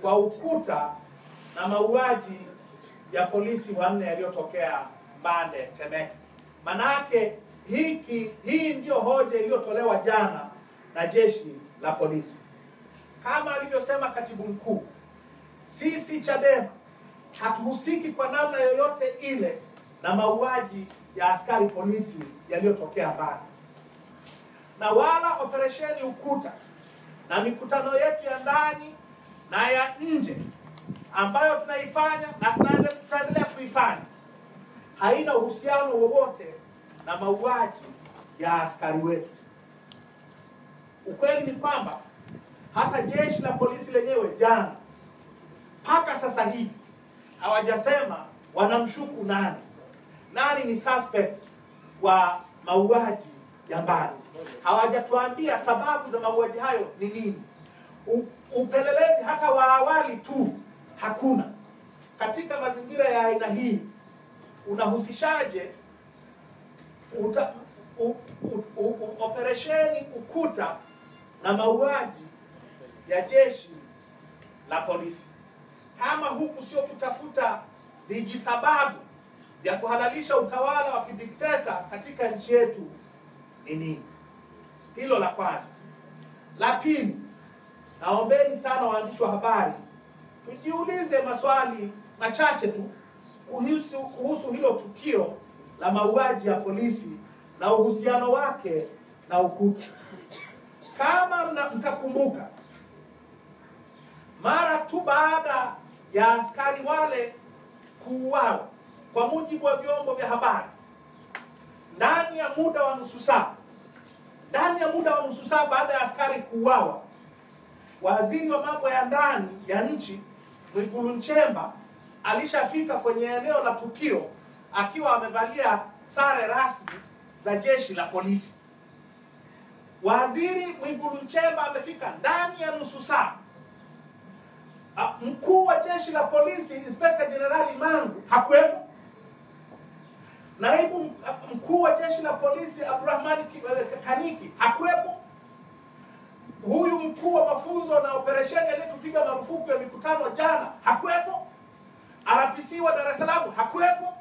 kwa ukuta na mauaji ya polisi wanne yaliyotokea Mbande, Temeke. Manake hii ndio hoja iliyotolewa jana na jeshi la polisi. Kama alivyosema katibu mkuu, sisi Chadema hatuhusiki kwa namna yoyote ile na mauaji ya askari polisi yaliyotokea Mbande, na wala operesheni Ukuta na mikutano yetu ya ndani na ya nje ambayo tunaifanya na tutaendelea kuifanya haina uhusiano wowote na mauaji ya askari wetu. Ukweli ni kwamba hata jeshi la polisi lenyewe jana mpaka sasa hivi hawajasema wanamshuku nani ni suspect wa mauaji ya Mbande. Hawajatuambia sababu za mauaji hayo ni nini. Upelelezi hata wa awali tu hakuna. Katika mazingira ya aina hii unahusishaje operesheni Ukuta na mauaji ya jeshi la polisi? Kama huku sio kutafuta vijisababu vya kuhalalisha utawala wa kidikteta katika nchi yetu ni nini? Hilo la kwanza. La pili, naombeni sana waandishi wa habari tujiulize maswali machache tu kuhusu hilo tukio la mauaji ya polisi na uhusiano wake na Ukuta. Kama mtakumbuka, mara tu baada ya askari wale kuuawa, kwa mujibu wa vyombo vya habari, ndani ya muda wa nusu saa baada ya askari kuuawa, waziri wa mambo ya ndani ya nchi Mwigulu Nchemba alishafika kwenye eneo la tukio akiwa amevalia sare rasmi za jeshi la polisi. Waziri Mwigulu Nchemba amefika ndani ya nusu saa. Mkuu wa jeshi la polisi Inspector General Mangu hakuwepo. Naibu mkuu wa jeshi la polisi Abdurrahman Kaniki hakuwepo. Huyu mkuu wa mafunzo na operesheni aliyetupiga marufuku ya mikutano jana hakuwepo. RPC wa Dar es Salaam hakuwepo.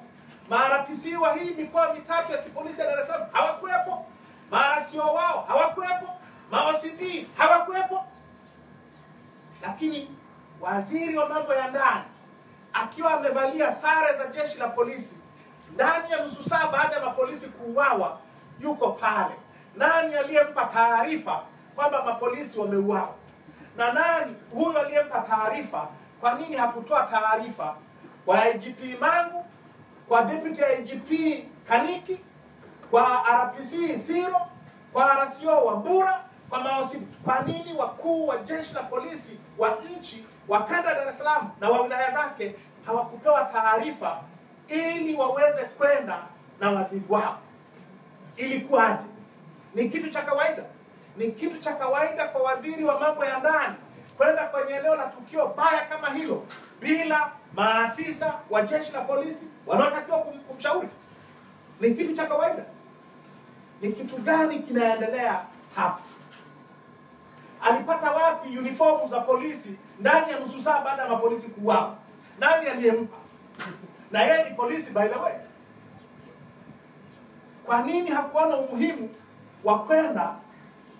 RPC wa hii mikoa mitatu ya kipolisi ya Dar es Salaam hawakuwepo. RCO wao hawakuwepo. OCD hawakuwepo. Lakini waziri wa mambo ya ndani akiwa amevalia sare za jeshi la polisi ndani ya nusu saa baada ya mapolisi kuuawa yuko pale. Nani aliyempa taarifa kwamba mapolisi wameuawa? Na nani huyo aliyempa taarifa? Kwa nini hakutoa taarifa kwa IGP Mangu, kwa Deputy IGP Kaniki, kwa RPC Siro, kwa RCO Wambura, kwa maosibu? Kwa nini wakuu wa jeshi la polisi wa nchi wa kanda Dar es Salaam na wa wilaya zake hawakupewa taarifa ili waweze kwenda na waziri wao? Ilikuwaje? Ni kitu cha kawaida? Ni kitu cha kawaida kwa waziri wa mambo ya ndani kwenda kwenye eneo la tukio baya kama hilo bila maafisa wa jeshi la polisi wanaotakiwa kumshauri? Ni kitu cha kawaida? Ni kitu gani kinaendelea hapa? Alipata wapi uniformu za polisi ndani ya nusu saa baada ya mapolisi kuuawa? Nani aliyempa? Na yeye ni polisi by the way. Kwa nini hakuona umuhimu wa kwenda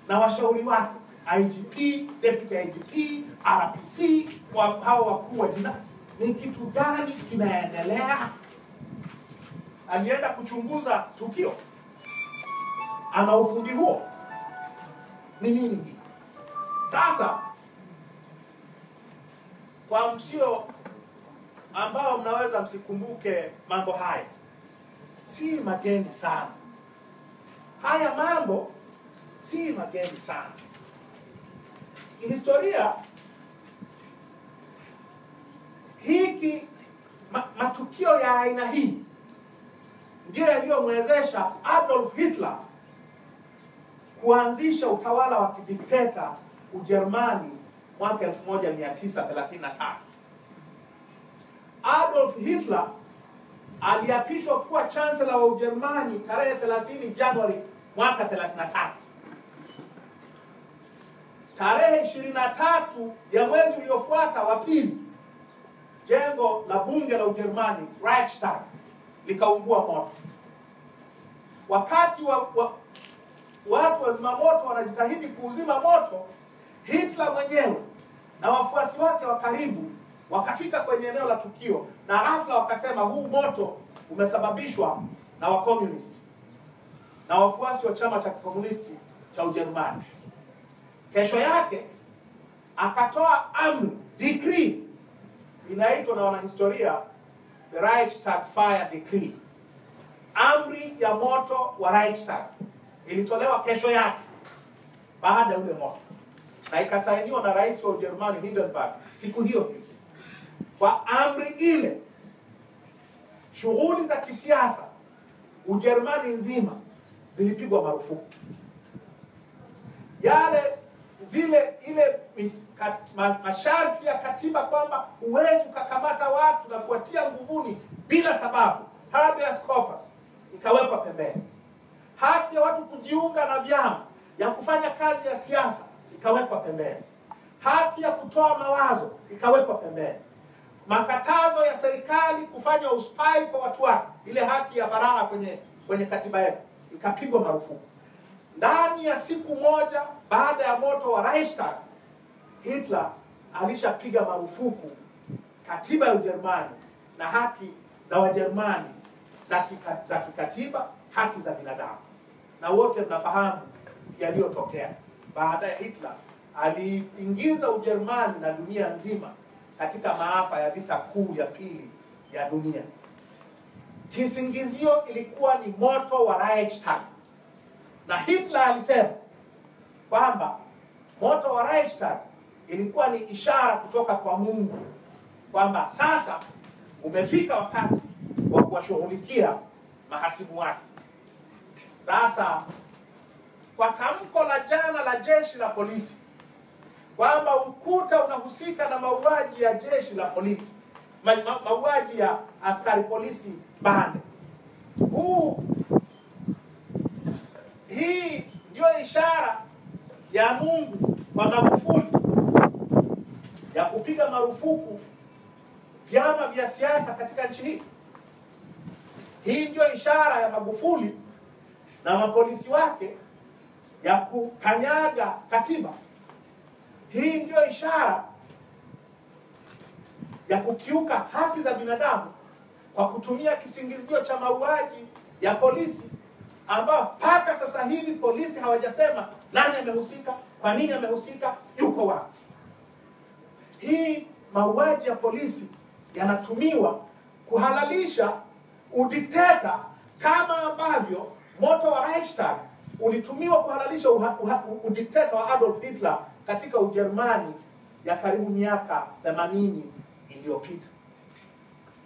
na washauri wake, IGP, Deputy IGP, RPC, hao wakuu wa jina? Ni kitu gani kinaendelea? Alienda kuchunguza tukio? Ana ufundi huo? Ni nini? Sasa kwa msio ambao mnaweza msikumbuke mambo haya, si mageni sana. Haya mambo si mageni sana. Historia hiki matukio ya aina hii ndio yaliyomwezesha Adolf Hitler kuanzisha utawala wa kidikteta Ujerumani mwaka 1933. Adolf Hitler aliapishwa kuwa chancellor wa Ujerumani tarehe 30 Januari mwaka 33. tarehe 23 ya mwezi uliofuata wa pili, jengo la bunge la Ujerumani Reichstag likaungua moto. Wakati watu wa zimamoto wanajitahidi kuuzima moto, Hitler mwenyewe na wafuasi wake wa karibu wakafika kwenye eneo la tukio, na ghafla wakasema huu moto umesababishwa na wakomunisti na wafuasi wa chama cha kikomunisti cha Ujerumani. Kesho yake akatoa amri, decree, inaitwa na wanahistoria the Reichstag Fire Decree. Amri ya moto wa Reichstag ilitolewa kesho yake baada ya ule moto, na ikasainiwa na rais wa Ujerumani Hindenburg siku hiyo hiyo. Kwa amri ile, shughuli za kisiasa Ujerumani nzima zilipigwa marufuku. Masharti ya katiba kwamba huwezi kukamata watu na kuwatia nguvuni bila sababu, habeas corpus, ikawekwa pembeni. Haki ya watu kujiunga na vyama, ya kufanya kazi ya siasa, ikawekwa pembeni. Haki ya kutoa mawazo ikawekwa pembeni. Makatazo ya serikali kufanya uspai kwa watu wake, ile haki ya faragha kwenye katiba yetu, ikapigwa marufuku. Ndani ya siku moja baada ya moto wa Reichstag, Hitler alishapiga marufuku katiba ya Ujerumani na haki za Wajerumani za kikatiba, haki za binadamu. Na wote mnafahamu yaliyotokea. Baada ya Hitler aliingiza Ujerumani na dunia nzima katika maafa ya vita kuu ya pili ya dunia. Kisingizio ilikuwa ni moto wa Reichstag. Na Hitler alisema kwamba moto wa Reichstag ilikuwa ni ishara kutoka kwa Mungu kwamba sasa umefika wakati wa kuwashughulikia mahasimu wake. Sasa kwa tamko la jana la jeshi la polisi kwamba ukuta unahusika na mauaji ya jeshi la polisi, mauaji ya askari polisi Bande, hii ndio ishara ya Mungu kwa Magufuli ya kupiga marufuku vyama vya siasa katika nchi hii. Hii ndio ishara ya Magufuli na mapolisi wake ya kukanyaga katiba. Hii ndio ishara ya kukiuka haki za binadamu kwa kutumia kisingizio cha mauaji ya polisi, ambao mpaka sasa hivi polisi hawajasema nani amehusika, kwa nini amehusika, yuko wapi. Hii mauaji ya polisi yanatumiwa kuhalalisha udikteta, kama ambavyo moto wa Reichstag ulitumiwa kuhalalisha udikteta wa Adolf Hitler katika Ujerumani ya karibu miaka 80 iliyopita.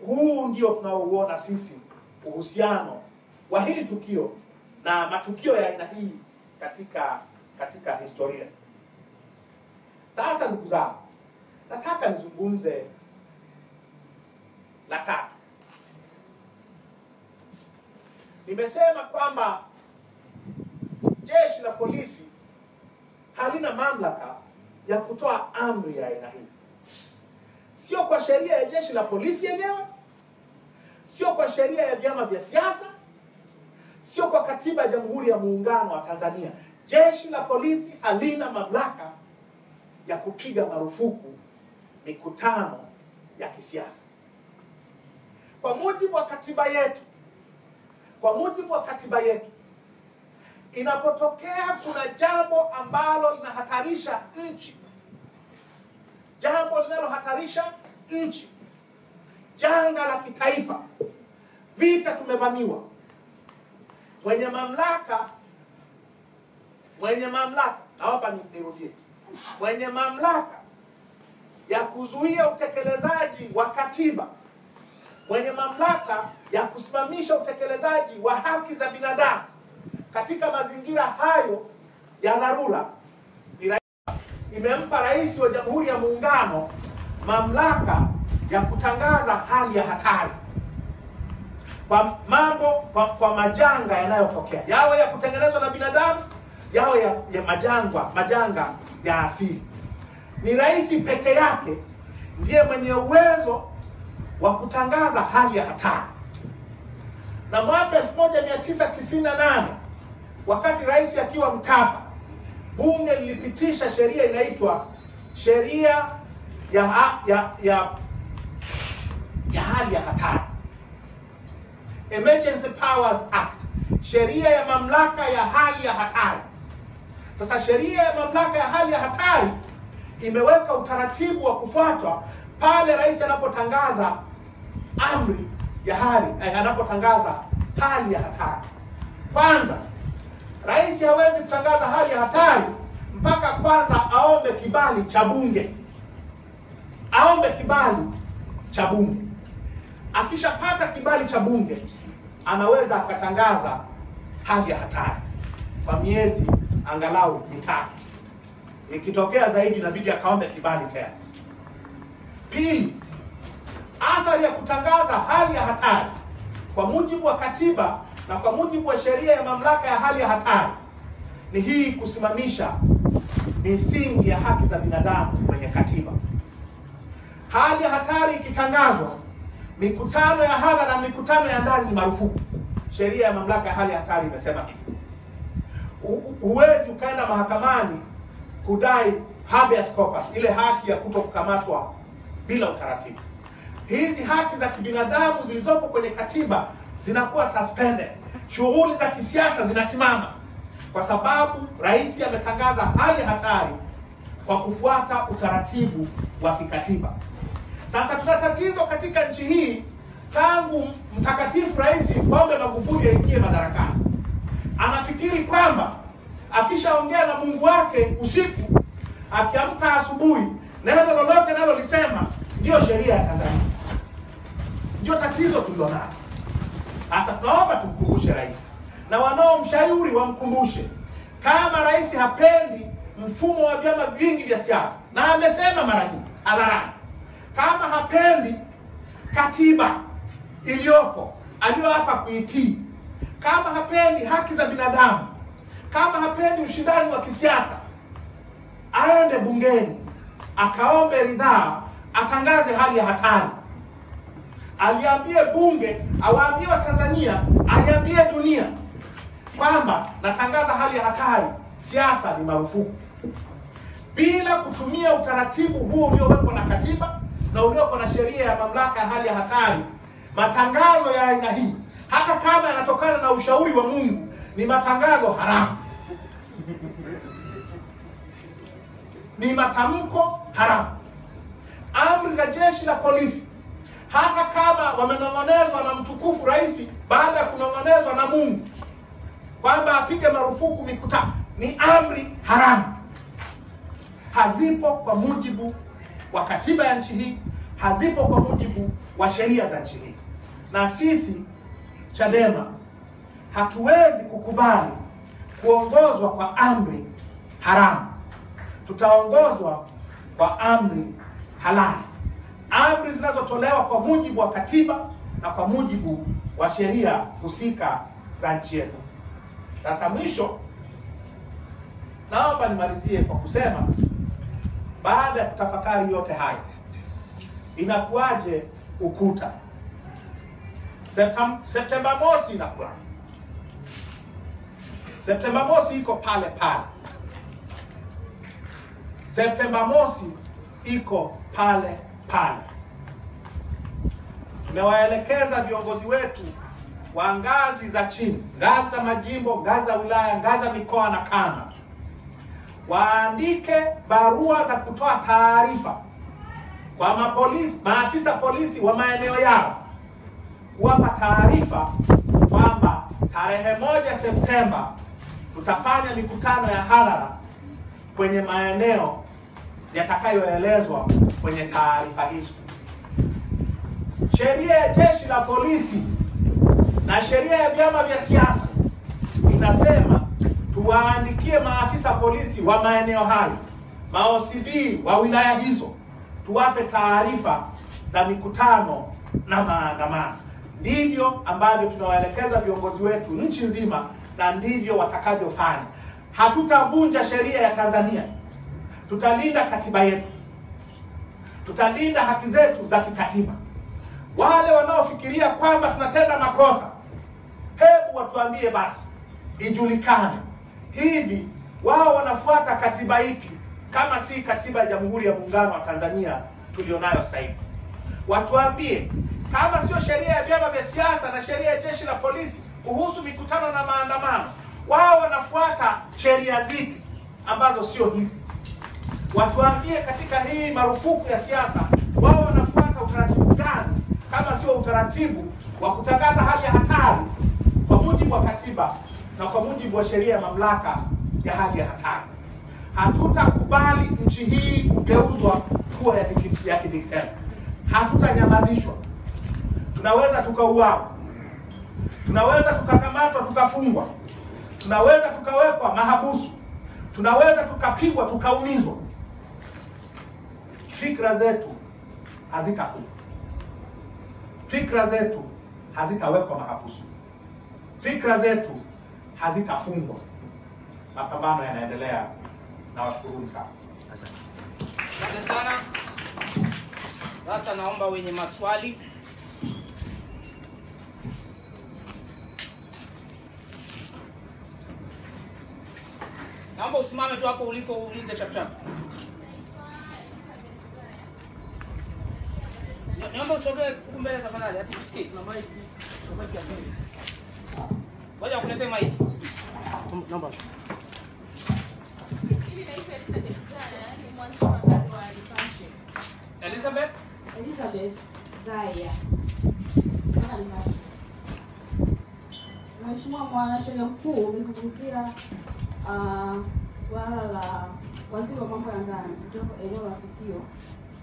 Huu ndio tunaouona sisi uhusiano wa hili tukio na matukio ya aina hii katika historia. Sasa ndugu zangu, nataka nizungumze la tatu. Nimesema kwamba jeshi la polisi halina mamlaka ya kutoa amri ya aina hii. Sio kwa sheria ya jeshi la polisi yenyewe, sio kwa sheria ya vyama vya siasa, sio kwa katiba ya Jamhuri ya Muungano wa Tanzania. Jeshi la polisi halina mamlaka ya kupiga marufuku mikutano ya kisiasa. Kwa mujibu wa katiba yetu, inapotokea kuna jambo ambalo linahatarisha nchi, jambo linalohatarisha nchi, janga la kitaifa, vita, tumevamiwa, mwenye mamlaka, naomba nirudie, mwenye mamlaka ya kuzuia utekelezaji wa katiba, mwenye mamlaka ya kusimamisha utekelezaji wa haki za binadamu katika mazingira hayo ya dharura, imempa Rais wa Jamhuri ya Muungano mamlaka ya kutangaza hali ya hatari kwa majanga yanayotokea, yawe ya kutengenezwa na binadamu, yao ya majanga ya asili. Ni rais peke yake ndiye mwenye uwezo wa kutangaza hali ya hatari. Na mwaka 1998 wakati rais akiwa Mkapa, bunge lilipitisha sheria inaitwa sheria ya hali ya hatari, Emergency Powers Act, sheria ya mamlaka ya hali ya hatari. Sasa sheria ya mamlaka ya hali ya hatari imeweka utaratibu wa kufuatwa pale rais anapotangaza amri ya anapotangaza hali ya hatari. Kwanza, rais hawezi kutangaza hali ya hatari mpaka kwanza aombe kibali cha bunge. Akishapata kibali cha bunge, anaweza akatangaza hali ya hatari kwa miezi angalau 3. Ikitokea zaidi inabidi akaombe kibali tena. Pili, athari ya kutangaza hali ya hatari kwa mujibu wa katiba na kwa mujibu wa sheria ya mamlaka ya hali ya hatari ni hii: kusimamisha misingi ya haki za binadamu kwenye katiba. Hali ya hatari ikitangazwa, mikutano ya hadhara na mikutano ya ndani ni marufuku. Sheria ya mamlaka ya hali ya hatari imesema hivi. Huwezi ukaenda mahakamani kudai habeas corpus, ile haki ya kutokukamatwa bila utaratibu. Hizi haki za kibinadamu zilizopo kwenye katiba zinakuwa suspended. Shughuli za kisiasa zinasimama kwa sababu rais ametangaza hali ya hatari kwa kufuata utaratibu wa kikatiba. Sasa tuna tatizo katika nchi hii tangu mtakatifu Rais Pombe Magufuli aingie madarakani. Anafikiri kwamba akishaongea na Mungu wake usiku, akiamka asubuhi, neno lolote analolisema ndio sheria ya Tanzania. Ndio tatizo tulilonalo. Sasa tunaomba tumkumbushe rais na wanaomshauri wamkumbushe, kama rais hapendi mfumo wa vyama vingi vya siasa, na amesema mara nyingi hadharani, kama hapendi katiba iliyopo aliyoapa kuitii, kama hapendi haki za binadamu, kama hapendi ushindani wa kisiasa, aende bungeni akaombe ridhaa, atangaze hali ya hatari. Aliambie bunge, awaambie Watanzania, aiambie dunia kwamba natangaza hali ya hatari, siasa ni marufuku, bila kutumia utaratibu huo uliowekwa na katiba na uliowekwa na sheria ya mamlaka ya hali ya hatari. Matangazo ya aina hii, hata kama yanatokana na ushauri wa Mungu, ni matangazo haramu. Ni matamko haramu. Amri za jeshi la polisi, hata kama wamenong'onezwa na mtukufu rais baada ya kunong'onezwa na Mungu kwamba apige marufuku mikutano, ni amri haramu. Hazipo kwa mujibu wa katiba ya nchi hii, hazipo kwa mujibu wa sheria za nchi hii. Na sisi Chadema hatuwezi kukubali kuongozwa kwa amri haramu. Tutaongozwa kwa amri halali, amri zinazotolewa kwa mujibu wa katiba na kwa mujibu wa sheria husika za nchi yetu. Sasa mwisho, naomba nimalizie kwa kusema, baada ya kutafakari yote haya, inakuwaje ukuta? Septemba mosi inakuwa. Septemba mosi iko pale pale. Septemba mosi iko pale pale. Tumewaelekeza viongozi wetu wa ngazi za chini, ngazi za majimbo, ngazi za wilaya, ngazi za mikoa na kanda, waandike barua za kutoa taarifa kwa maafisa polisi wa maeneo yao, kuwapa taarifa kwamba tarehe 1 Septemba tutafanya mikutano ya hadhara kwenye maeneo yatakayoelezwa kwenye taarifa hizo. Sheria ya jeshi la polisi na sheria ya vyama vya siasa inasema tuwaandikie maafisa polisi wa maeneo hayo, ma-OCD wa wilaya hizo, tuwape taarifa za mikutano na maandamano. Ndivyo ambavyo tunawaelekeza viongozi wetu nchi nzima, na ndivyo watakavyofanya. Hatutavunja sheria ya Tanzania. Tutalinda katiba yetu. Tutalinda haki zetu za kikatiba. Wale wanaofikiria kwamba tunatenda makosa, hebu watuambie basi, ijulikane hivi wao wanafuata katiba ipi kama si katiba ya Jamhuri ya Muungano wa Tanzania tulionayo sasa hivi. Watuambie kama sio sheria ya vyama vya siasa na sheria ya jeshi la polisi kuhusu mikutano na maandamano, wao wanafuata sheria zipi ambazo sio hizi? Watuambie katika hii marufuku ya siasa, wao wanafuata utaratibu gani kama sio utaratibu wa kutangaza hali ya hatari kwa mujibu wa katiba na kwa mujibu wa sheria ya mamlaka ya hali ya hatari. Hatutakubali nchi hii kugeuzwa kuwa ya kidikteta. Hatutanyamazishwa. Tunaweza tukauawa, tunaweza tukakamatwa tukafungwa, tunaweza tukawekwa mahabusu, tunaweza tukapigwa tukaumizwa. Fikra zetu hazitakuwa. Fikra zetu hazitawekwa mahabusu. Fikra zetu hazitafungwa. Mapambano yanaendelea. Nawashukuruni sana. Asante sana. Sasa naomba wenye maswali. Naomba usimame tu hapo uliko uulize chapchap. Naomba usogee huko mbele tafadhali, hata usikie. Kuna mic. Kuna mic ya mbele. Ngoja kuletee mic. Naomba. Elizabeth Zaya. Mheshimiwa Mwanasheria Mkuu, umezungumzia swala la waziri wa mambo ya ndani kutoka eneo la tukio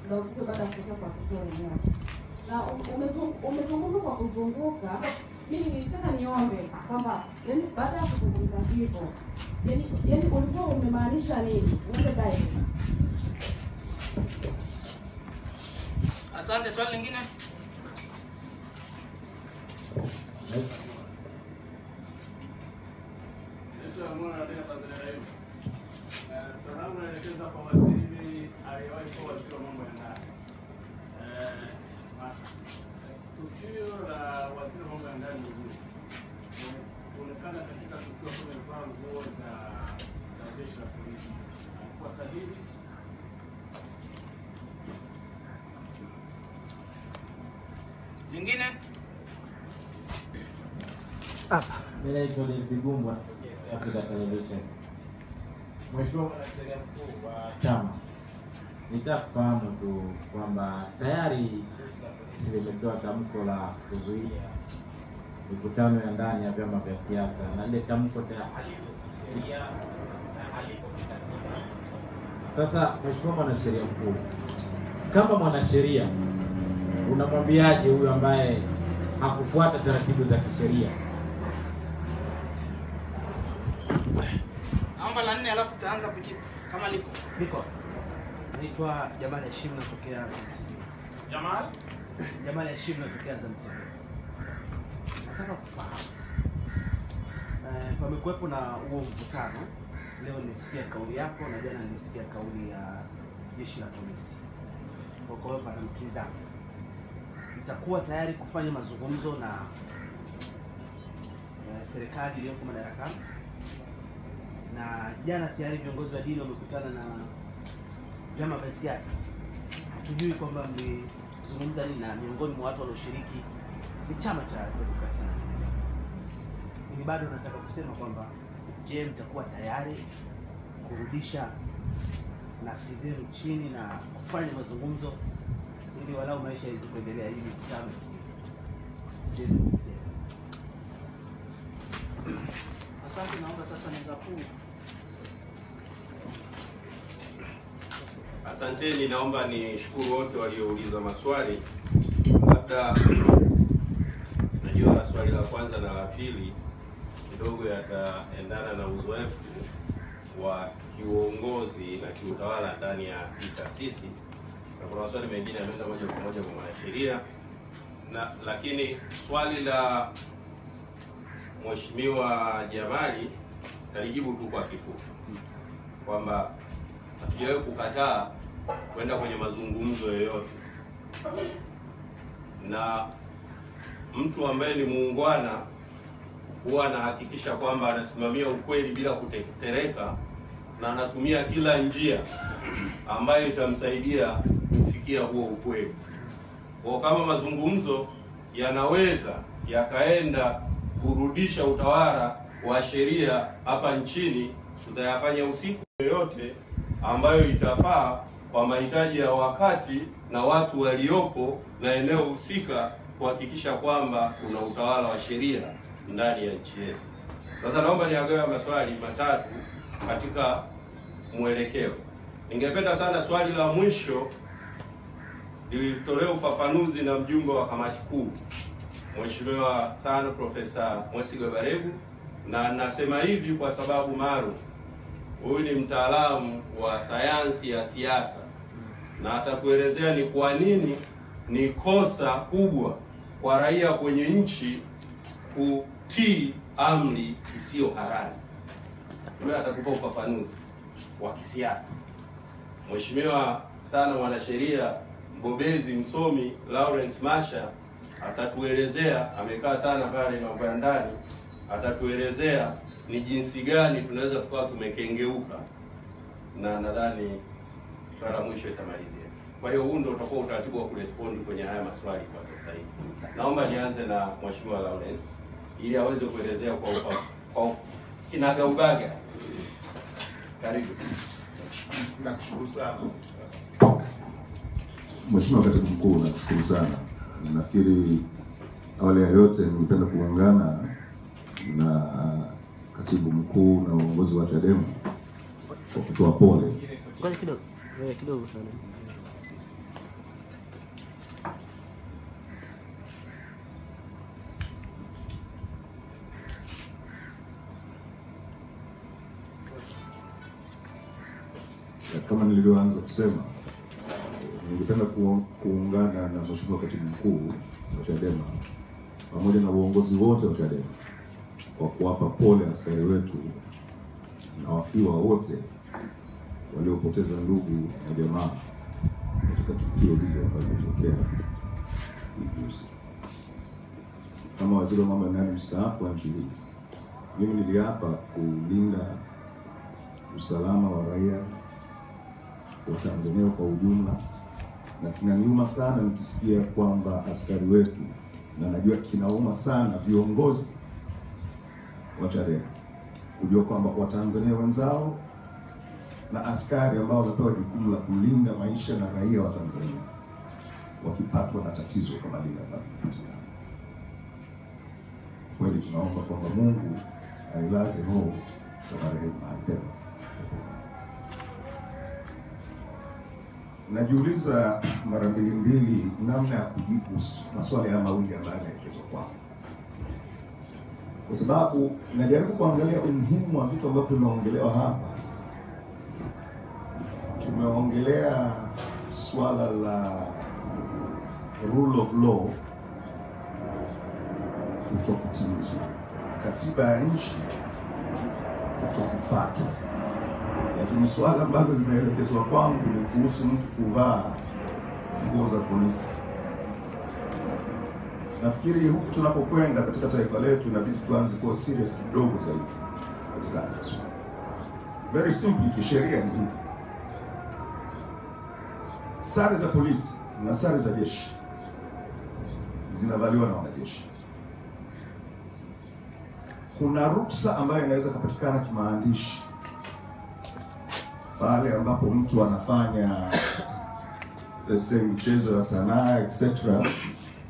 ndio baada ya kutoka kwa tukio lenyewe. Na umezungumza kwa kuzunguka. Mimi nilitaka niombe kwamba yani baada ya kuzungumza hivyo, yani ulikuwa umemaanisha nini? Uende direct. Asante. Swali lingine? Tunaelekeza kwa waziri aliyewahi kuwa waziri wa mambo ya ndani. Tukio la waziri wa mambo ya ndani kuonekana katika tukio kama amevaa nguo za jeshi la polisi. Alikuwa sahihi? Lingine? Mimi naitwa Bigumbwa Africa Television. Mheshimiwa Mwanasheria Mkuu wa chama, nitaka kufahamu tu kwamba tayari limetoa tamko la kuzuia mikutano ya ndani ya vyama vya siasa, na ile tamko tayari. Sasa Mheshimiwa Mwanasheria Mkuu, kama mwanasheria unamwambiaje huyu ambaye hakufuata taratibu za kisheria? Naomba la 4 alafu tutaanza kujibu kama lipo. Niko. Naitwa Jamal Hashim natokea Jamal Hashim natokea Zanzibar. Nataka kufahamu. Pamekuwepo na huo mkutano. Leo nilisikia kauli yako na jana nilisikia kauli ya jeshi la polisi. Kwa hiyo pana mkinzano. Itakuwa tayari kufanya mazungumzo na serikali iliyoko madarakani. Na jana tayari viongozi wa dini wamekutana na vyama vya siasa. Hatujui kwamba mlizungumza nini, na miongoni mwa watu walioshiriki ni chama cha demokrasia. Mimi bado nataka kusema kwamba je, mtakuwa tayari kurudisha nafsi zenu chini na kufanya mazungumzo ili walau maisha yaweze kuendelea, ili mikutano isiwe. Asante. Naomba sasa meza kuu. Asanteni, naomba nishukuru wote waliouliza maswali. Labda najua swali la kwanza na la pili kidogo yataendana na uzoefu wa kiuongozi na kiutawala ndani ya taasisi, na kuna maswali mengine yameenda moja kwa moja kwa mwanasheria, lakini swali la Mheshimiwa Jamali Nalijibu tu kwa kifupi kwamba hatujawahi kukataa kwenda kwenye mazungumzo yoyote, na mtu ambaye ni muungwana huwa anahakikisha kwamba anasimamia ukweli bila kutetereka, na anatumia kila njia ambayo itamsaidia kufikia huo ukweli. Kwa kama mazungumzo yanaweza yakaenda kurudisha utawala wa sheria hapa nchini, tutayafanya usiku yoyote ambayo itafaa kwa mahitaji ya wakati na watu waliopo na eneo husika, kuhakikisha kwamba kuna utawala wa sheria ndani ya nchi yetu. Sasa naomba niagawe maswali matatu katika mwelekeo. Ningependa sana swali la mwisho lilitolewa ufafanuzi na mjumbe wa kamati kuu, Mheshimiwa sana Profesa Mwesigwa Baregu, na nasema hivi kwa sababu maalum. Huyu ni mtaalamu wa sayansi ya siasa na atakuelezea ni kwa nini ni kosa kubwa kwa raia kwenye nchi kutii amri isiyo halali. Huyu atakupa ufafanuzi wa kisiasa. Mheshimiwa sana mwanasheria mbobezi msomi Lawrence Masha atatuelezea, amekaa sana pale mambo ya ndani, atatuelezea ni jinsi gani tunaweza tukawa tumekengeuka, na nadhani swala mwisho itamalizia. Kwa hiyo huu ndio utakuwa utaratibu wa kurespond kwenye haya maswali kwa sasa hivi. Naomba nianze na Mheshimiwa Lawrence ili aweze kuelezea kwa kinagaubaga. Karibu. Nakushukuru sana. Mheshimiwa Katibu Mkuu, nakushukuru sana. Nafikiri awali ya yote ningependa kuungana na Katibu Mkuu na uongozi wa Chadema kwa kutoa pole. Kidogo sana. Kama nilivyoanza kusema, ningependa kuungana na Mheshimiwa Katibu Mkuu wa Chadema pamoja na uongozi wote wa Chadema kwa kuwapa pole askari wetu na wafiwa wote waliopoteza ndugu na jamaa katika tukio hili ambalo limetokea juzi. Kama waziri wa mambo ya ndani mstaafu wa nchi hii, mimi niliapa kulinda usalama wa raia wa Tanzania kwa ujumla, na kinaniuma sana nikisikia kwamba askari wetu, na najua kinauma sana viongozi wa Chadema kujua kwamba Watanzania wenzao na askari ambao wamepewa jukumu la kulinda maisha na raia wa Tanzania wakipatwa na tatizo kama lile ambalo limetokea. Kweli tunaomba kwamba Mungu ailaze roho za marehemu mahali pema. Najiuliza mara mbili namna ya kujibu maswali haya mawili ambayo yameelekezwa kwangu, kwa sababu najaribu kuangalia umuhimu wa vitu ambavyo tumeongelewa hapa. Tumeongelea swala la rule of law kutokutimizwa, katiba ya nchi kutokufuatwa, lakini swala ambalo limeelekezwa kwangu ni kuhusu mtu kuvaa nguo za polisi. Nafikiri huku tunapokwenda katika taifa letu inabidi tuanze kuwa serious kidogo zaidi katika hizo. Very simply, kisheria ni hivi: sare za polisi na sare za jeshi zinavaliwa na wanajeshi. Kuna ruksa ambayo inaweza kupatikana kimaandishi pale ambapo mtu anafanya michezo ya sanaa etc.,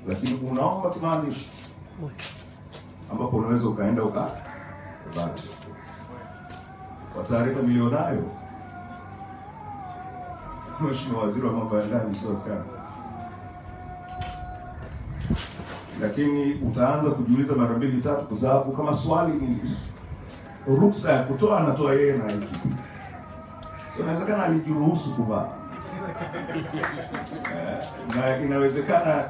lakini unaomba kimaandishi ambapo unaweza ukaenda ukavaa. Kwa taarifa nilionayo, Mheshimiwa Waziri wa Mambo ya Ndani sio askari, lakini utaanza kujiuliza mara mbili tatu, kwa sababu kama swali ni ruksa ya kutoa, anatoa yeye na IGP. So inawezekana alijiruhusu kuvaa na inawezekana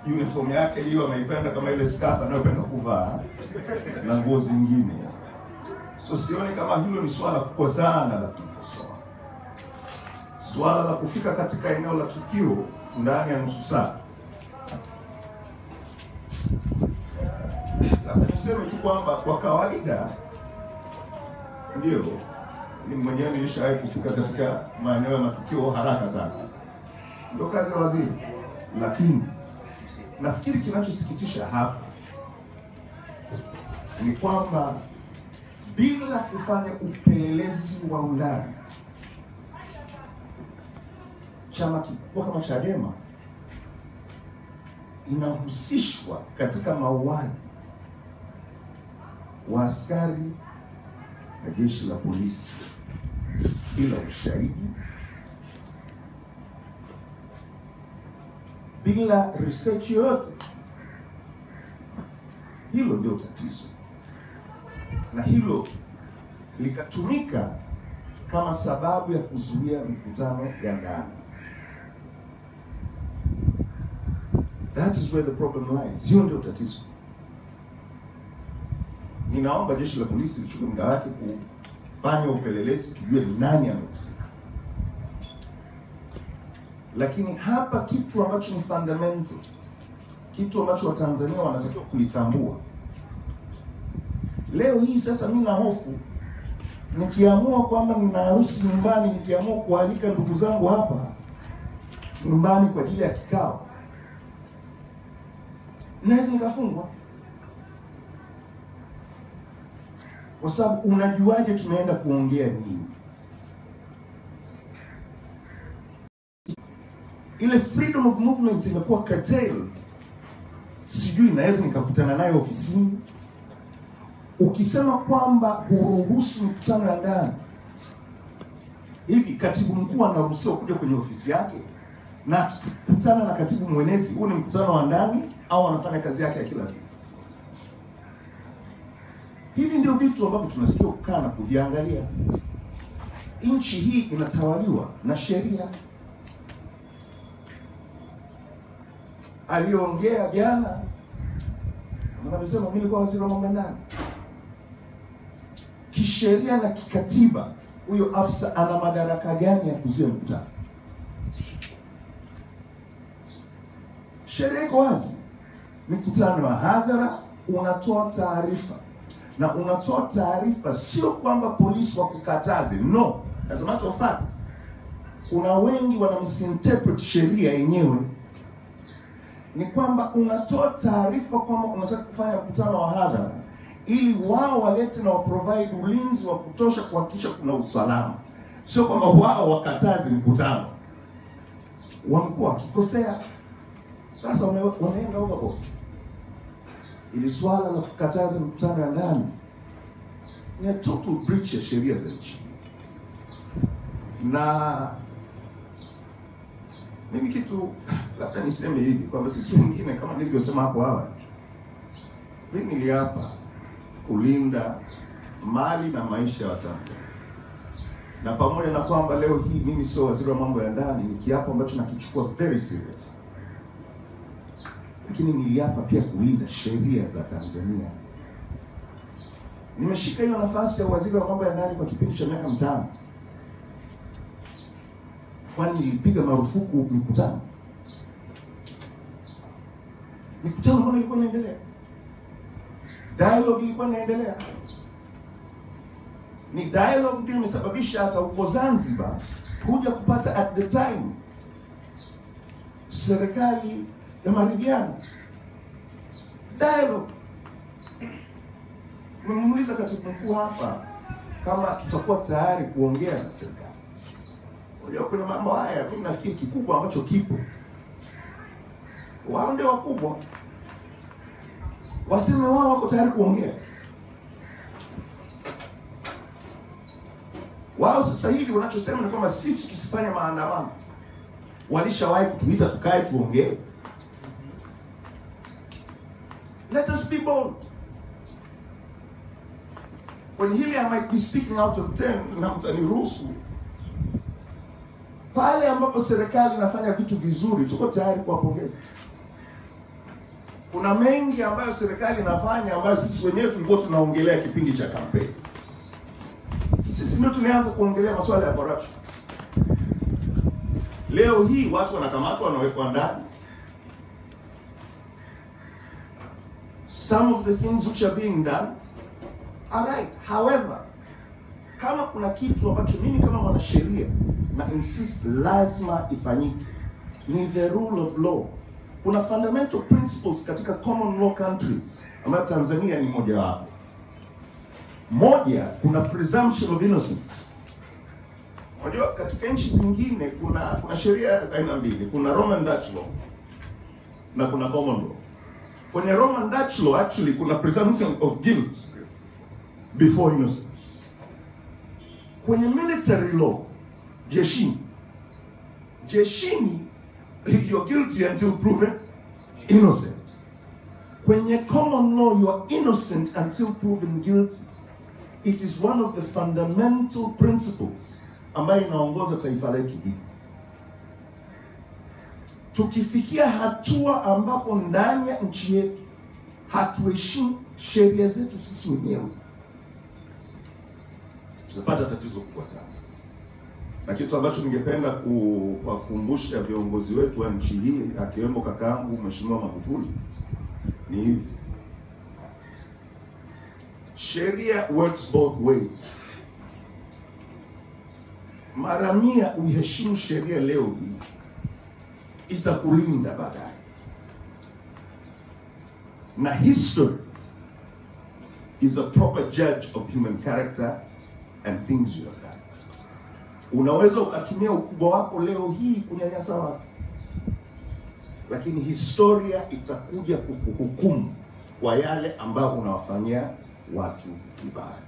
uniform yake hiyo ameipenda kama ile scarf anayopenda kuvaa na nguo zingine. So sioni kama hilo ni swala kubwa sana la kukosoa. Swala la kufika katika eneo la tukio ndani ya nusu saa. Labda niseme tu kwamba kwa kawaida ndio ni mwenyewe nilishawahi kufika katika maeneo ya matukio haraka sana. Ndio kazi ya waziri. Lakini nafikiri kinachosikitisha hapa ni kwamba bila kufanya upelelezi wa undani, chama kikubwa kama Chadema inahusishwa katika mauaji wa askari na jeshi la polisi bila ushahidi, bila research yoyote. Hilo ndio tatizo, na hilo likatumika kama sababu ya kuzuia mikutano ya ndani. That is where the problem lies. Hiyo ndio tatizo. Ninaomba jeshi la polisi lichukue muda wake kufanya upelelezi, tujue ni nani amehusika. Lakini hapa kitu ambacho ni fundamental, kitu ambacho Watanzania wanatakiwa kulitambua. Leo hii sasa mimi na hofu, nikiamua kwamba nina harusi nyumbani, nikiamua kualika ndugu zangu hapa nyumbani kwa ajili ya kikao, naweza nikafungwa. Kwa sababu unajuaje tunaenda kuongea nini? Ile freedom of movement imekuwa curtailed. Sijui naweza nikakutana naye ofisini. Ukisema kwamba huruhusu mkutano ya ndani, hivi katibu mkuu anaruhusiwa kuja kwenye ofisi yake na kukutana na katibu mwenezi? Huu ni mkutano wa ndani au anafanya kazi yake ya kila siku? Hivi ndio vitu ambavyo tunatakiwa kukaa na kuviangalia. Nchi hii inatawaliwa na sheria. Aliongea jana, anasema mimi nilikuwa waziri wa mambo ya ndani. Kisheria na kikatiba, huyo afisa ana madaraka gani ya kuzuia mkutano? Sheria iko wazi. Mikutano ya hadhara unatoa taarifa. Na unatoa taarifa sio kwamba polisi wakukataze. No. As a matter of fact, kuna wengi wana misinterpret sheria yenyewe. Ni kwamba unatoa taarifa kwamba unataka kufanya mkutano wa hadhara ili wao walete na waprovide ulinzi wa kutosha kuhakikisha kuna usalama. Sio kwamba wao wakataze mkutano. Wamekuwa wakikosea. Sasa wanaenda overboard. Ili swala la kukataza mkutano ya ndani ni a total breach ya sheria za nchi. Na mimi kitu labda niseme hivi kwamba sisi wengine, kama nilivyosema hapo awali, mimi niliapa kulinda mali na maisha ya Watanzania. Na pamoja na kwamba leo hii mimi sio waziri wa mambo ya ndani, ni kiapo ambacho nakichukua very serious. Lakini niliapa pia kulinda sheria za Tanzania. Nimeshika hiyo nafasi ya waziri wa mambo ya ndani kwa kipindi cha miaka 5. Kwani nilipiga marufuku mikutano? Mikutano mbona ilikuwa inaendelea? Dialogue ilikuwa inaendelea. Ni dialogue ndio imesababisha hata huko Zanzibar kuja kupata at the time serikali ya maridhiano. Dialogue. Nimemuuliza katibu mkuu hapa kama tutakuwa tayari kuongea na serikali. Unajua kuna mambo haya, mimi nafikiri kikubwa ambacho kipo, wao ndio wakubwa, waseme wao wako tayari kuongea. Wao sasa hivi wanachosema ni kwamba sisi tusifanye maandamano. Walishawahi kutuita tukae tuongee. Let us be bold. When hili I might be speaking out of 10 na mtaniruhusu, pale ambapo serikali inafanya vitu vizuri tuko tayari kuwapongeza. Kuna mengi ambayo serikali inafanya ambayo sisi wenyewe tulikuwa tunaongelea kipindi cha kampeni. ndio tumeanza kuongelea masuala ya corruption. Leo hii watu wanakamatwa, wanawekwa ndani. Some of the things which are being done are right. However, kama kuna kitu ambacho mimi kama mwanasheria na insist lazima ifanyike, ni the rule of law. Kuna fundamental principles katika common law countries ambayo Tanzania ni moja wapo. Moja, kuna presumption of innocence. Unajua katika nchi zingine kuna sheria za aina mbili, kuna Roman Dutch law na kuna common law. Kwenye Roman Dutch law actually kuna presumption of guilt before innocence. Kwenye military law, jeshini you're guilty until proven innocent. Kwenye common law, you're innocent until proven guilty. It is one of the fundamental principles ambayo inaongoza taifa letu hili. Tukifikia hatua ambapo ndani ya nchi yetu hatuheshimu sheria zetu sisi wenyewe, tunapata tatizo kubwa sana. Na kitu ambacho ningependa kuwakumbusha viongozi wetu wa nchi hii, akiwemo kakaangu Mheshimiwa Magufuli, ni hivi: sheria works both ways. Mara mia uheshimu sheria leo hii, itakulinda baadaye. Na history is a proper judge of human character and things you have done. Unaweza ukatumia ukubwa wako leo hii kunyanyasa watu, lakini historia itakuja kukuhukumu kwa yale ambayo unawafanyia watu vibaya.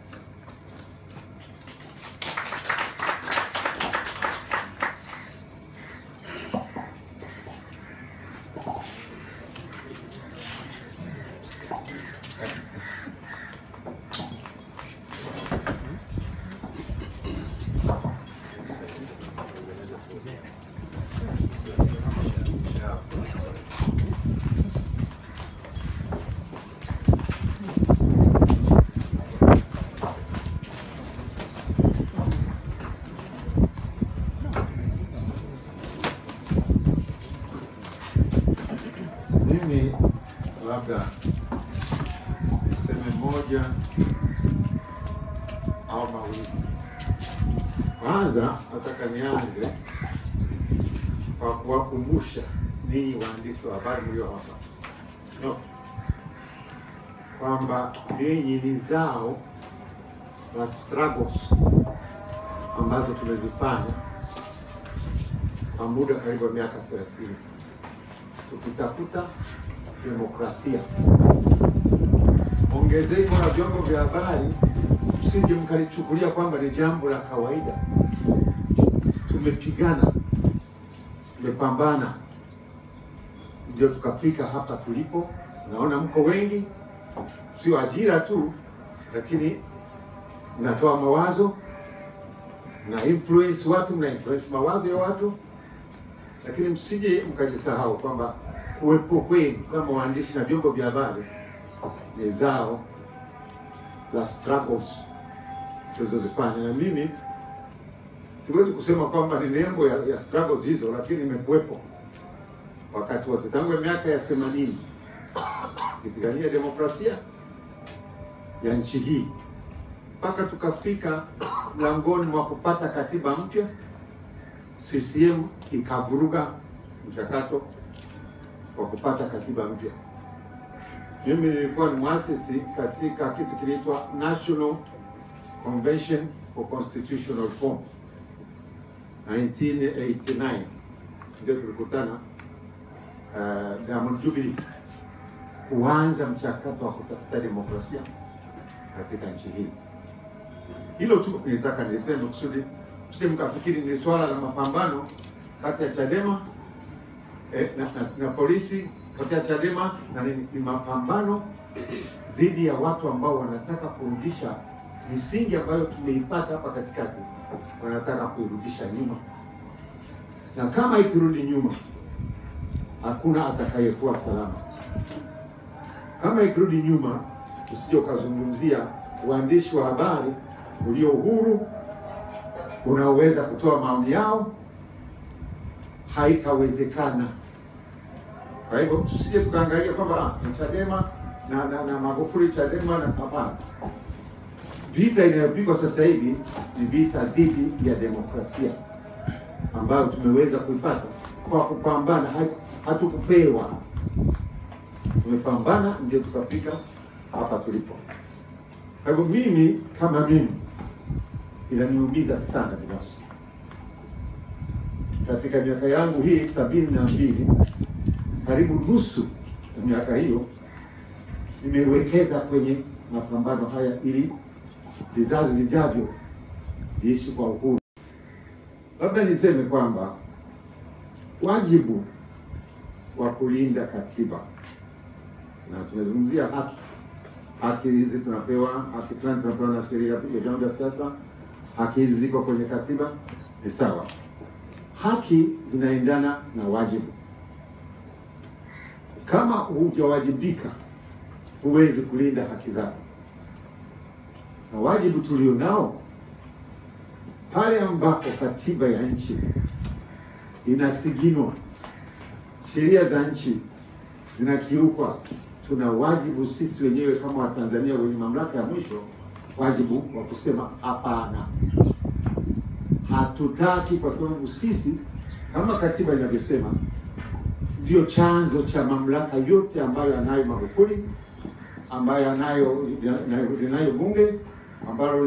Mimi labda niseme moja au mawili. Kwanza nataka nianze kwa kuwakumbusha ninyi waandishi wa habari mlio hapa kwamba ninyi ni zao la struggles ambazo tumezifanya kwa muda karibu miaka 30 tukitafuta demokrasia. Ongezeko la vyombo vya habari msije mkalichukulia kwamba ni jambo la kawaida. Tumepigana, tumepambana, ndio tukafika hapa tulipo. Naona mko wengi, sio ajira tu, lakini mnatoa mawazo na influence watu, na influence mawazo ya watu. Lakini msije mkajisahau kwamba kuwepo kwenu kama waandishi na vyombo vya habari ni zao la struggles tulizozifanya. Na mimi siwezi kusema kwamba ni nembo ya struggles hizo, lakini nimekuwepo wakati wote tangu miaka ya 80 nikipigania demokrasia ya nchi hii mpaka tukafika mlangoni mwa kupata katiba mpya. CCM ikavuruga mchakato wa kupata katiba mpya. Mimi nilikuwa ni muasisi katika kitu kinaitwa National Convention for Constitutional Reform 1989. Ndio tulikutana Diamond Jubilee kuanza mchakato wa kutafuta demokrasia katika nchi hii. Hilo tu nilitaka niseme kusudi msije mkafikiri ni swala la mapambano kati ya Chadema na polisi, kati ya Chadema na ni mapambano dhidi ya watu ambao wanataka kurudisha misingi ambayo tumeipata hapa katikati, wanataka kuirudisha nyuma. Na kama ikirudi nyuma, hakuna atakayekuwa salama. Kama ikirudi nyuma, usije ukazungumzia uandishi wa habari ulio huru unaoweza kutoa maoni yao, haitawezekana. Kwa hivyo tusije tukaangalia kwamba Chadema na Magufuli Chadema na hapana. Vita inayopigwa sasa hivi ni vita dhidi ya demokrasia ambayo tumeweza kuipata kwa kupambana, hatukupewa. Tumepambana ndio tukafika hapa tulipo. Kwa hivyo mimi kama mimi inaniumiza sana binafsi. Katika miaka yangu hii 72, karibu nusu ya miaka hiyo nimewekeza kwenye mapambano haya ili vizazi vijavyo viishi kwa uhuru. Labda niseme kwamba wajibu wa kulinda katiba, na tumezungumzia haki hizi tunapewa, haki fulani tunapewa na sheria ya vyama vya siasa, haki hizi ziko kwenye katiba, ni sawa. Haki zinaendana na wajibu. Kama hujawajibika, huwezi kulinda haki zako. Na wajibu tulionao, pale ambapo katiba ya nchi inasiginwa, sheria za nchi zinakiukwa, tuna wajibu sisi wenyewe kama Watanzania wenye mamlaka ya mwisho, wajibu wa kusema hapana, hatutaki, kwa sababu sisi kama katiba inavyosema ndio chanzo cha mamlaka yote ambayo anayo Magufuli, ambayo linayo bunge, ambalo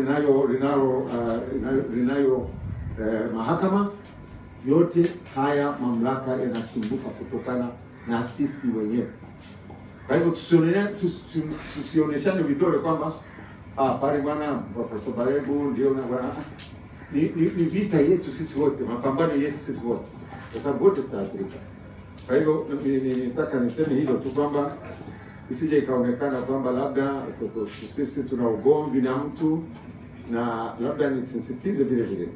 linayo mahakama. Yote haya mamlaka yanachimbuka kutokana na sisi wenyewe. Kwa hivyo tusioneshane vidole kwamba pale bwana Profesa Baregu ndio na bwana. Ni vita yetu sisi wote, mapambano yetu sisi wote, kwa sababu wote tutaathirika. Kwa hivyo nitaka niseme hilo tu, kwamba isije ikaonekana kwamba labda sisi tuna ugomvi na mtu, na labda nisisitize vile vile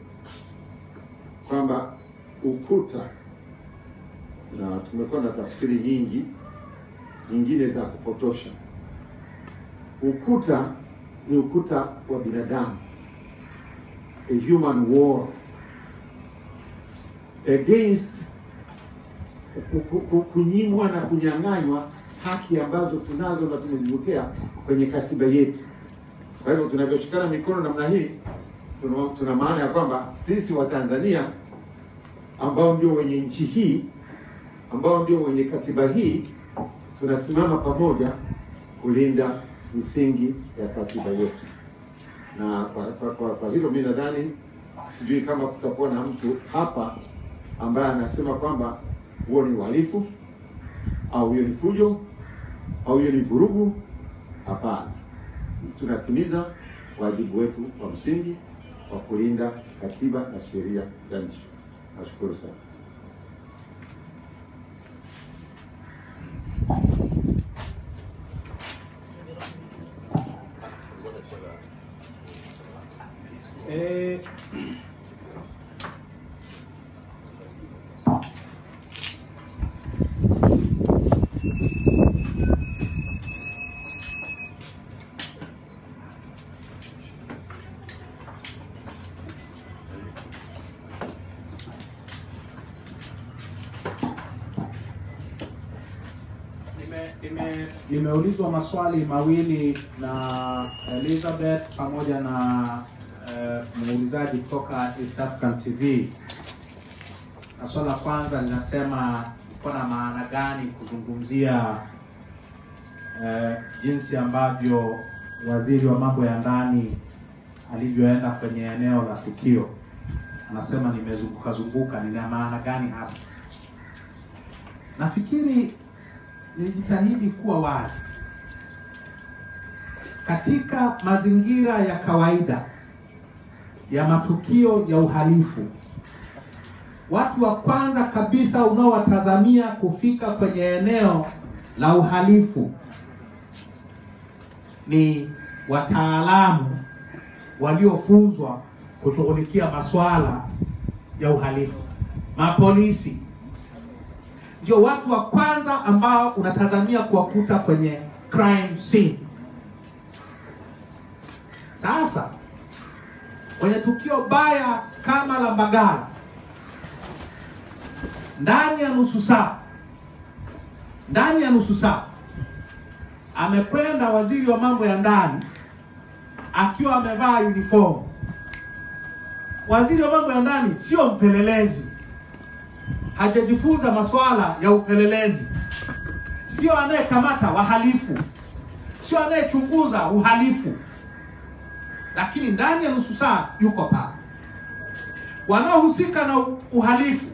kwamba ukuta, na tumekuwa na tafsiri nyingine za kupotosha. Ukuta ni ukuta wa binadamu, a human war against kunyimwa na kunyang'anywa haki ambazo tunazo na tumeziwekea kwenye katiba yetu. Kwa hivyo tunavyoshikana mikono namna hii, tuna maana ya kwamba sisi wa Tanzania ambao ndio wenye nchi hii, ambao ndio wenye katiba hii, tunasimama pamoja kulinda misingi ya katiba yetu. Na kwa hilo mimi nadhani, sijui kama kutakuwa na mtu hapa ambaye anasema kwamba huo ni uhalifu au hiyo ni fujo au hiyo ni vurugu. Hapana, tunatimiza wajibu wetu wa msingi wa kulinda katiba na sheria za nchi. Nashukuru sana. Nimeulizwa maswali mawili na Elizabeth pamoja na muulizaji kutoka East African TV. Na swali la kwanza linasema iko na maana gani kuzungumzia jinsi ambavyo waziri wa mambo ya ndani alivyoenda kwenye eneo la tukio. Anasema nimezunguka, nina maana gani hasa? Nafikiri nilijitahidi kuwa wazi. Katika mazingira ya kawaida ya matukio ya uhalifu, watu wa kwanza kabisa unaowatazamia kufika kwenye eneo la uhalifu ni wataalamu waliofunzwa kushughulikia masuala ya uhalifu. Mapolisi ndio watu wa kwanza ambao unatazamia kuwakuta kwenye crime scene. Sasa kwenye tukio baya kama la Mbagala, ndani ya nusu saa amekwenda waziri wa mambo ya ndani akiwa amevaa uniform. Waziri wa mambo ya ndani sio mpelelezi, hajajifunza masuala ya upelelezi, sio anayekamata wahalifu, sio anayechunguza uhalifu, lakini ndani ya nusu saa yuko pale. Wanaohusika na uhalifu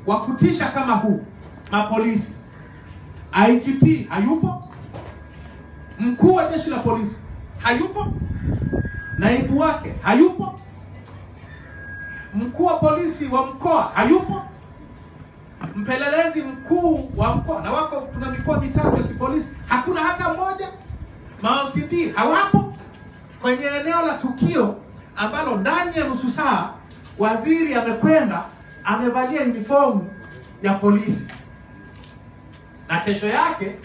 wa kutisha kama huu, mapolisi, IGP hayupo, mkuu wa jeshi la polisi hayupo, naibu wake hayupo, mkuu wa polisi wa mkoa hayupo, mpelelezi mkuu wa mkoa, na wako kuna mikoa mitatu ya kipolisi, hakuna hata mmoja, ma-OCD hawapo kwenye eneo la tukio ambalo ndani ya nusu saa waziri amekwenda amevalia uniform ya polisi, na kesho yake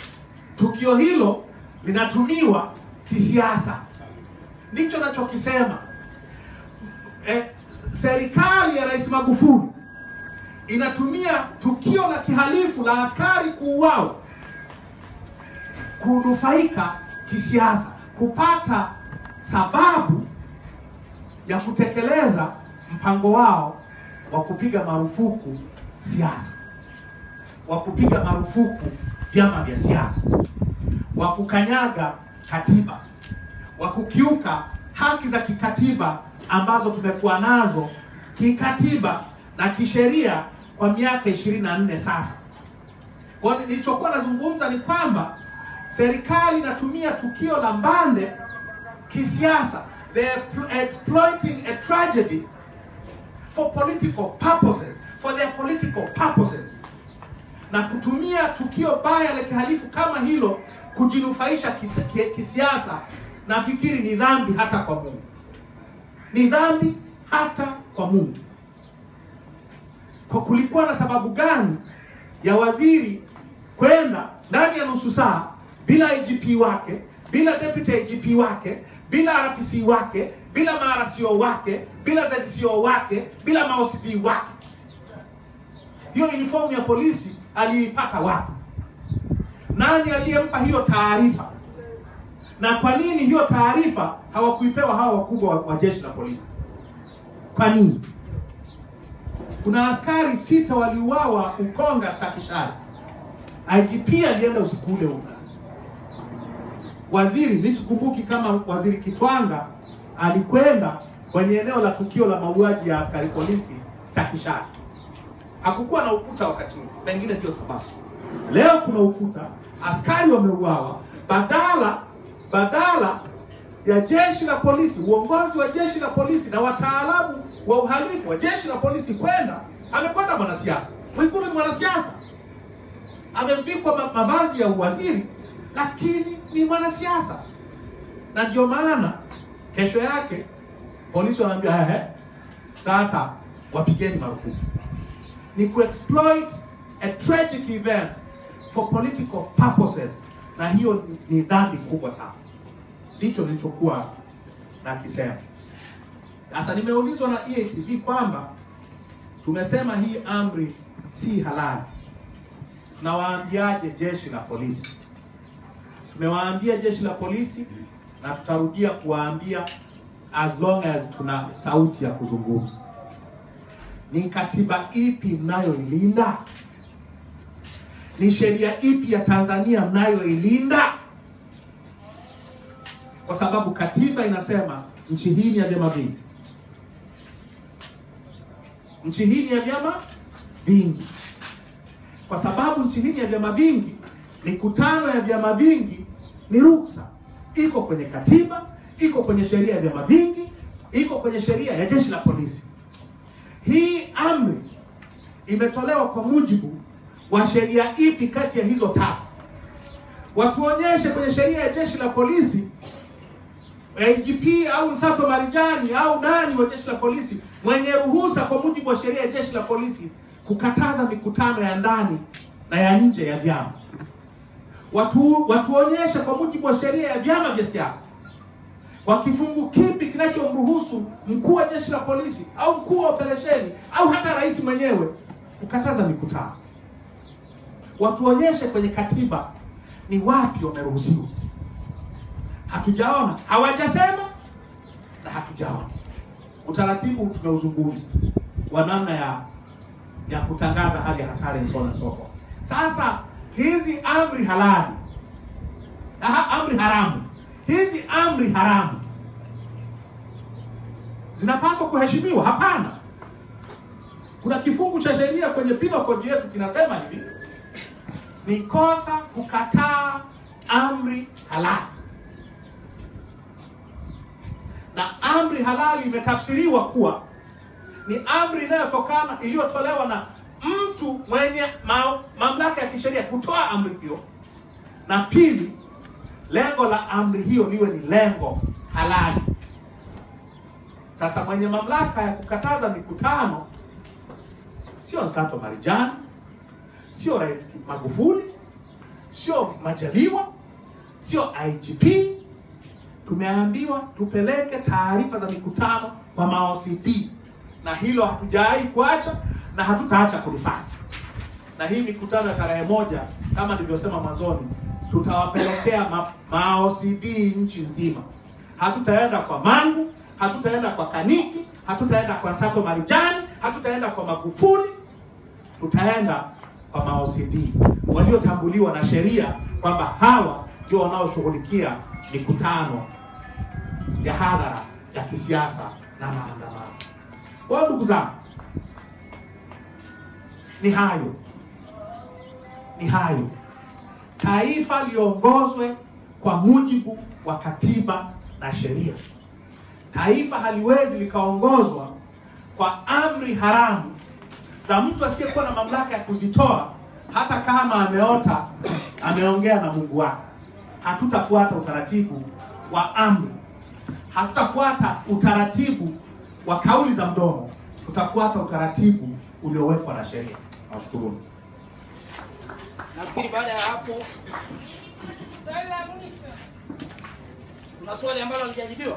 tukio hilo linatumiwa kisiasa. Ndicho nachokisema. Serikali ya Rais Magufuli inatumia tukio la kihalifu la askari kuuawa kunufaika kisiasa, kupata sababu ya kutekeleza mpango wao wa kupiga marufuku siasa, wa kupiga marufuku vyama vya siasa, wa kukanyaga katiba, wa kukiuka haki za kikatiba ambazo tumekuwa nazo kikatiba na kisheria kwa miaka 24 sasa. Kwa nilichokuwa nazungumza ni kwamba serikali inatumia tukio la Mbande kisiasa. They're exploiting a tragedy for political purposes, for their political purposes. Na kutumia tukio baya la kihalifu kama hilo kujinufaisha kisiasa, nafikiri ni dhambi hata kwa Mungu. Ni dhambi hata kwa Mungu. Kwa kulikuwa na sababu gani ya waziri kwenda ndani ya nusu saa bila IGP wake, bila deputy IGP wake, bila RPC wake, bila MRCO wake, bila ZCO wake, bila ma-OCD wake? Hiyo uniform ya polisi aliipata wapi? Nani aliyempa hiyo taarifa? Na kwa nini hiyo taarifa hawakuipewa hawa wakubwa wa jeshi la polisi? Kwa nini? Kuna askari 6 waliuawa Ukonga Stakishari. IGP alienda usiku ule ule. Waziri, nisikumbuki kama waziri Kitwanga alikwenda kwenye eneo la tukio la mauaji ya askari polisi Stakishari. Hakukuwa na ukuta wakati ule, pengine ndio sababu. Leo kuna ukuta, askari wameuawa, badala ya jeshi la polisi, uongozi wa jeshi la polisi na wataalamu wa uhalifu wa jeshi la polisi kwenda, amekwenda mwanasiasa. Mwikulu ni mwanasiasa, amemvikwa mavazi ya uwaziri, lakini ni mwanasiasa. Na ndio maana kesho yake polisi wanaambia sasa wapigeni marufuku. Ni kuexploit a tragic event for political purposes, na hiyo ni dhambi kubwa sana. Ndicho nilichokuwa nakisema. Sasa nimeulizwa na EATV kwamba tumesema hii amri si halali. Tunawaambiaje jeshi la polisi? Tumewaambia jeshi la polisi na tutarudia kuwaambia as long as tuna sauti ya kuzungumza. Ni katiba ipi mnayoilinda? Ni sheria ipi ya Tanzania mnayoilinda? Kwa sababu katiba inasema nchi hii ni ya vyama vingi. Nchi hii ni ya vyama vingi. Kwa sababu nchi hii ni ya vyama vingi, mikutano ya vyama vingi ni ruksa. Iko kwenye katiba, iko kwenye sheria ya vyama vingi, iko kwenye sheria ya jeshi la polisi. Hii amri imetolewa kwa mujibu wa sheria ipi kati ya hizo tatu? Watuonyeshe kwenye sheria ya jeshi la polisi, IGP au Msako Marijani au nani wa jeshi la polisi mwenye ruhusa kwa mujibu wa sheria ya jeshi la polisi kukataza mikutano ya ndani na ya nje ya vyama. Watuonyeshe kwa mujibu wa sheria ya vyama vya siasa Kwa kifungu kipi kinachomruhusu mkuu wa jeshi la polisi au mkuu wa operesheni au hata rais mwenyewe kukataza mikutano? Watuonyeshe kwenye katiba ni wapi wameruhusiwa. Hatujaona, hawajasema na hatujaona. Utaratibu tumeuzungumza wa namna ya kutangaza hali ya hatari so na so forth. Sasa hizi amri halali na amri haramu, hizi amri haramu zinapaswa kuheshimiwa? Hapana. Kuna kifungu cha sheria kwenye penal code yetu kinasema hivi: ni kosa kukataa amri halali. Na amri halali imetafsiriwa kuwa ni amri inayotokana, iliyotolewa na mtu mwenye mamlaka ya kisheria kutoa amri hiyo, na pili, lengo la amri hiyo liwe ni lengo halali. Sasa mwenye mamlaka ya kukataza mikutano sio Nsato Marijani, sio Rais Magufuli, sio Majaliwa, sio IGP. Tumeambiwa tupeleke taarifa za mikutano kwa ma-OCD, na hilo hatujai kuacha na hatutaacha kulifanya. Na hii mikutano ya tarehe 1 kama nilivyosema mwanzoni, tutawapelekea ma-OCD nchi nzima. Hatutaenda kwa Mangu, hatutaenda kwa Kaniki, hatutaenda kwa Nsato Marijani, hatutaenda kwa Magufuli. Tutaenda kwa ma-OCD waliotambuliwa na sheria kwamba hawa ndio wanaoshughulikia mikutano ya hadhara ya kisiasa na maandamano. Kwa ndugu zangu, ni hayo. Taifa liongozwe kwa mujibu wa katiba na sheria. Taifa haliwezi likaongozwa kwa amri haramu za mtu asiyekuwa na mamlaka ya kuzitoa, hata kama ameongea na Mungu wake. Hatutafuata utaratibu wa amri, hatutafuata utaratibu wa kauli za mdomo, tutafuata utaratibu uliowekwa na sheria. Nashukuru. Nafikiri baada ya hapo kuna swali ambalo halijajibiwa.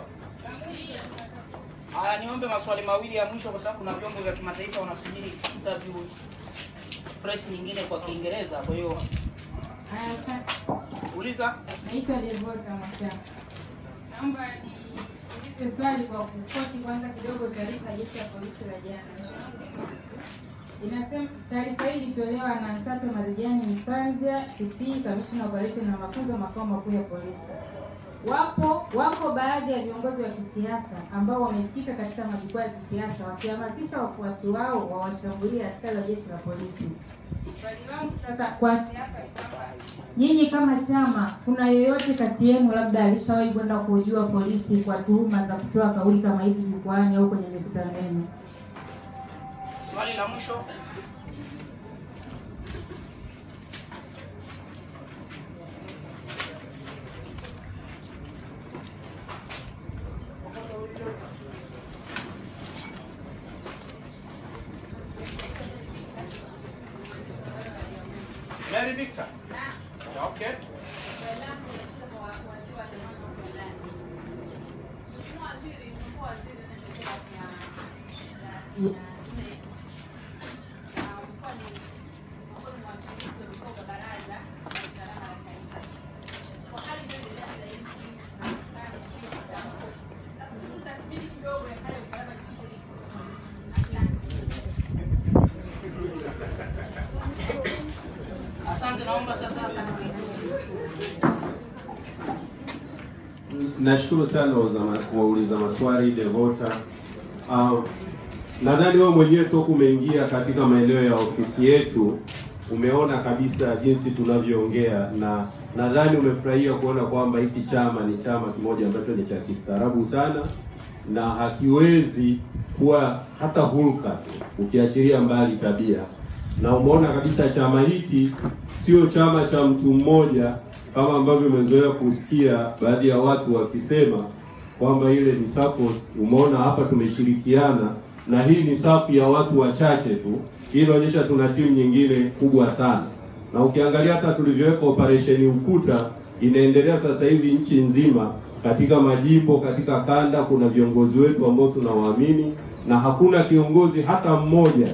Haya, niombe maswali mawili ya mwisho, kwa sababu kuna vyombo vya kimataifa wanasubiri interview press nyingine kwa Kiingereza. Kwa hiyo uliza. Naitwa Devota Mashaka. Naomba niulize swali kwa kukoti kwanza kidogo taarifa ya jeshi la polisi la jana. Inasema taarifa hii ilitolewa na Nsato Marijani Msanzia, CP, Kamishna Operation na mafunzo makao makuu ya polisi. Wako baadhi ya viongozi wa kisiasa ambao wamesikika katika majukwaa ya kisiasa wakihamasisha wafuasi wao wawashambulia askari wa jeshi la polisi. Swali langu sasa kwa nyinyi kama chama, kuna yoyote kati yenu labda alishawahi kwenda kuhojiwa polisi kwa tuhuma za kutoa kauli kama hivi jukwaani au kwenye mikutano yenu? Swali la mwisho. Mary Victor. Okay. Asante, naomba sasa. Nashukuru sana wauliza maswali Devota. Nadhani wewe mwenyewe toka umeingia katika maeneo ya ofisi yetu umeona kabisa jinsi tunavyoongea, na nadhani umefurahia kuona kwamba hiki chama ni chama kimoja ambacho ni cha kistaarabu sana na hakiwezi kuwa hata hulka ukiachilia mbali tabia. Na umeona kabisa chama hiki sio chama cha mtu mmoja kama ambavyo umezoea kusikia baadhi ya watu wakisema kwamba ile ni SACCOS. Umeona hapa tumeshirikiana, na hii ni safu ya watu wachache tu. Hii inaonyesha tuna timu nyingine kubwa sana, na ukiangalia hata tulivyoweka operation Ukuta inaendelea sasa hivi nchi nzima, katika majimbo, katika kanda, kuna viongozi wetu ambao tunawaamini, na hakuna kiongozi hata mmoja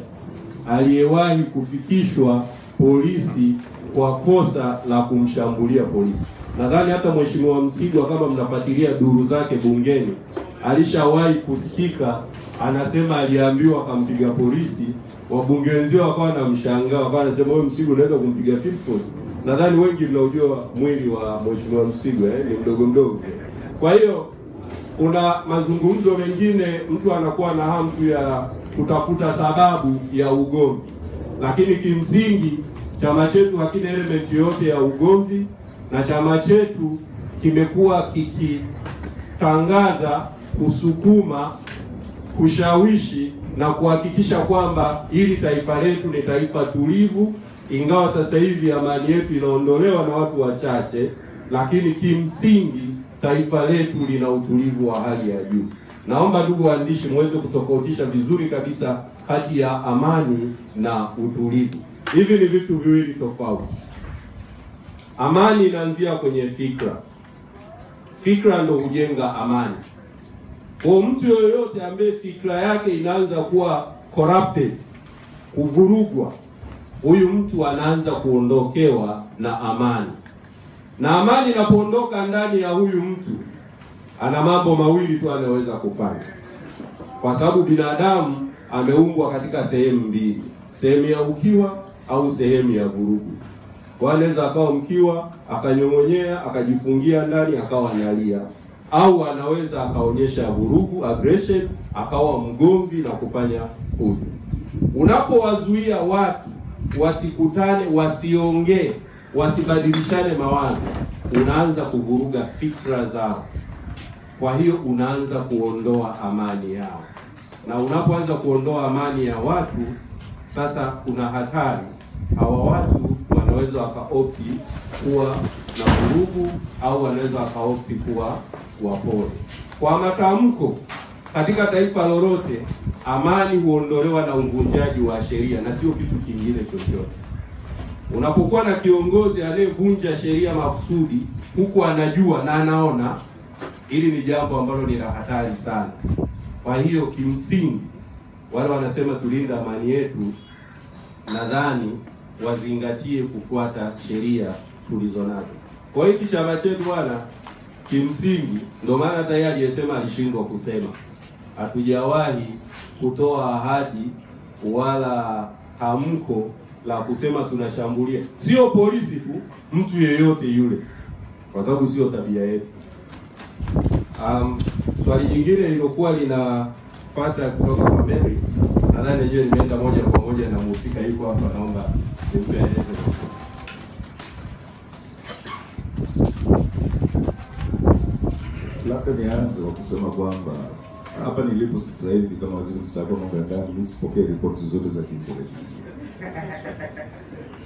aliyewahi kufikishwa polisi kwa kosa la kumshambulia polisi. Nadhani hata Mheshimiwa Msigwa, kama mnafuatilia duru zake bungeni, alishawahi kusikika anasema aliambiwa akampiga polisi, wabunge wenzao wakawa wanamshangaa, wakawa wanasema wewe Msigwa unaweza kumpiga Philford? Nadhani wengi mnaujua mwili wa Mheshimiwa Msigwa, ni mdogo mdogo. Kwa hiyo kuna mazungumzo mengine mtu anakuwa na hamu ya kutafuta sababu ya ugomvi, lakini kimsingi chama chetu hakina element yoyote ya ugomvi, na chama chetu kimekuwa kikitangaza, kusukuma, kushawishi na kuhakikisha kwamba hili taifa letu ni taifa tulivu, ingawa sasa hivi amani yetu inaondolewa na watu wachache, lakini kimsingi taifa letu lina utulivu wa hali ya juu. Naomba ndugu waandishi muweze kutofautisha vizuri kabisa kati ya amani na utulivu. Hivi ni vitu viwili tofauti. Amani inaanzia kwenye fikra. Fikra ndio hujenga amani. Kwa mtu yoyote ambaye fikra yake inaanza kuwa corrupted, kuvurugwa, huyu mtu anaanza kuondokewa na amani. Na amani inapoondoka ndani ya huyu mtu, ana mambo mawili tu anaweza kufanya. Kwa sababu binadamu ameumbwa katika sehemu mbili, sehemu ya ukiwa au sehemu ya vurugu. Kwa anaweza akawa mkiwa, akanyong'onyea, akajifungia ndani, akawa analia, au anaweza akaonyesha vurugu, aggression, akawa mgomvi na kufanya fujo. Unapowazuia watu wasikutane, wasiongee, wasibadilishane mawazo, unaanza kuvuruga fikra zao. Kwa hiyo unaanza kuondoa amani yao, na unapoanza kuondoa amani ya watu, sasa kuna hatari. Hawa watu wanaweza wakaopti kuwa na vurugu, au wanaweza wakaopti kuwa wapole. Kwa matamko, katika taifa lolote amani huondolewa na uvunjaji wa sheria na sio kitu kingine chochote. Unapokuwa na kiongozi anayevunja sheria makusudi, huku anajua na anaona, hili ni jambo ambalo ni la hatari sana. Kwa hiyo kimsingi, wale wanasema tulinda amani yetu, nadhani wazingatie kufuata sheria tulizonazo. Kwa hiyo chama chetu bwana, kimsingi ndio maana hata yeye aliyesema alishindwa kusema. Hatujawahi kutoa ahadi wala tamko la kusema tunashambulia, sio polisi tu, mtu yeyote yule, kwa sababu sio tabia yetu. Swali jingine lilokuwa linapata kutoka kwa Mary, nadhani najua nimeenda moja kwa moja na mhusika yuko hapa, naomba nimpeleze. Labda nianze kwa kusema kwamba hapa nilipo sasa hivi kama waziri mstaafu wa mambo ya ndani, mimi sipokee ripoti zote za kiintelijensia.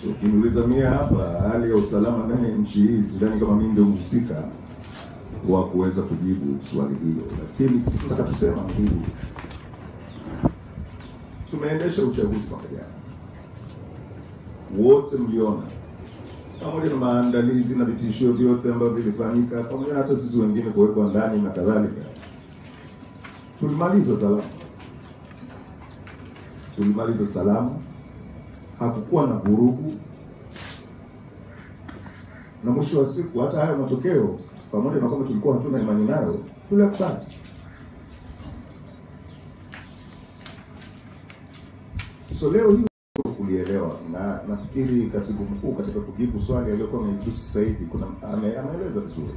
So ukiniuliza mimi hapa hali ya usalama ndani ya nchi hii, sidhani kama mimi ndio mhusika wa kuweza kujibu swali hilo, lakini nataka kusema hivi: tumeendesha uchaguzi mwaka jana, wote mliona, pamoja na maandalizi na vitishio vyote ambavyo vilifanyika, pamoja na hata sisi wengine kuwekwa ndani na kadhalika, tulimaliza salama. Tulimaliza salama, hakukuwa na vurugu, na mwisho wa siku hata hayo matokeo, pamoja na kwamba tulikuwa hatuna imani nayo, tuliyakubali. So leo hii kulielewa, na nafikiri katibu mkuu katika kujibu swali aliyokuwa amejibu sasa hivi ameeleza vizuri.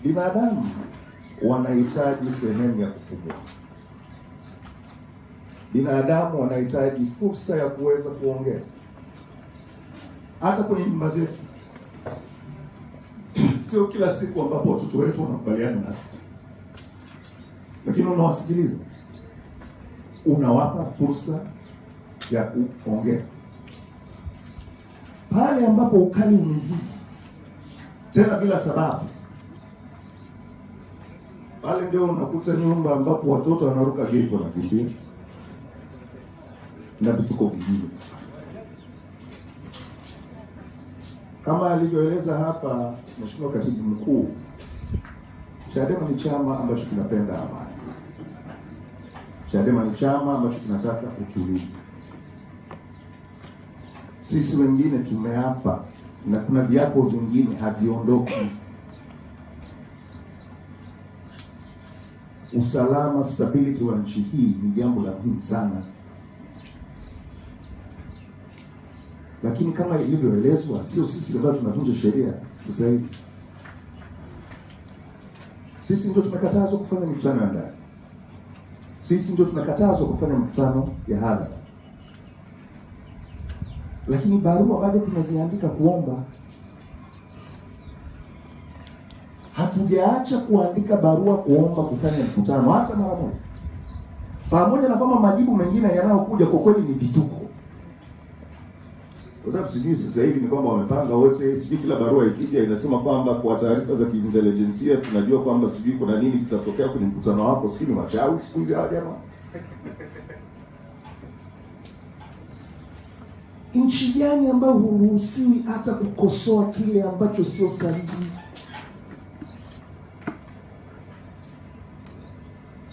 Binadamu wanahitaji sehemu ya kupumua. Binadamu wanahitaji fursa ya kuweza kuongea. Hata kwenye nyumba zetu, sio kila siku ambapo watoto wetu wanakubaliana nasi, lakini unawasikiliza, unawapa fursa ya kuongea. Pale ambapo ukali umezidi, tena bila sababu, pale ndio unakuta nyumba ambapo watoto wanaruka gate wanakimbia na vituko vingine. Kama alivyoeleza hapa Mheshimiwa Katibu Mkuu, Chadema ni chama ambacho kinapenda amani. Chadema ni chama ambacho kinataka utulivu. Sisi wengine tumeapa na kuna viapo vingine haviondoki. Usalama, stability wa nchi hii ni jambo la muhimu sana. Lakini kama ilivyoelezwa, sio sisi ambao tunavunja sheria sasa hivi. Sisi ndio tumekatazwa kufanya mikutano ya ndani. Sisi ndio tumekatazwa kufanya mikutano ya hadhara. Lakini barua bado tunaziandika kuomba. Hatujaacha kuandika barua kuomba kufanya mkutano hata mara moja. Pamoja na kwamba majibu mengine yanayokuja kwa kweli ni vituko. Kwa sababu sijui sasa hivi ni kwamba wamepanga wote, sijui kila barua ikija inasema kwamba kwa taarifa za kiintelijensia tunajua kwamba sijui kuna nini kitatokea kwenye mkutano wako, sijui ni wachawi siku hizi hawa jamaa. Nchi gani ambayo huruhusiwi hata kukosoa kile ambacho sio sahihi?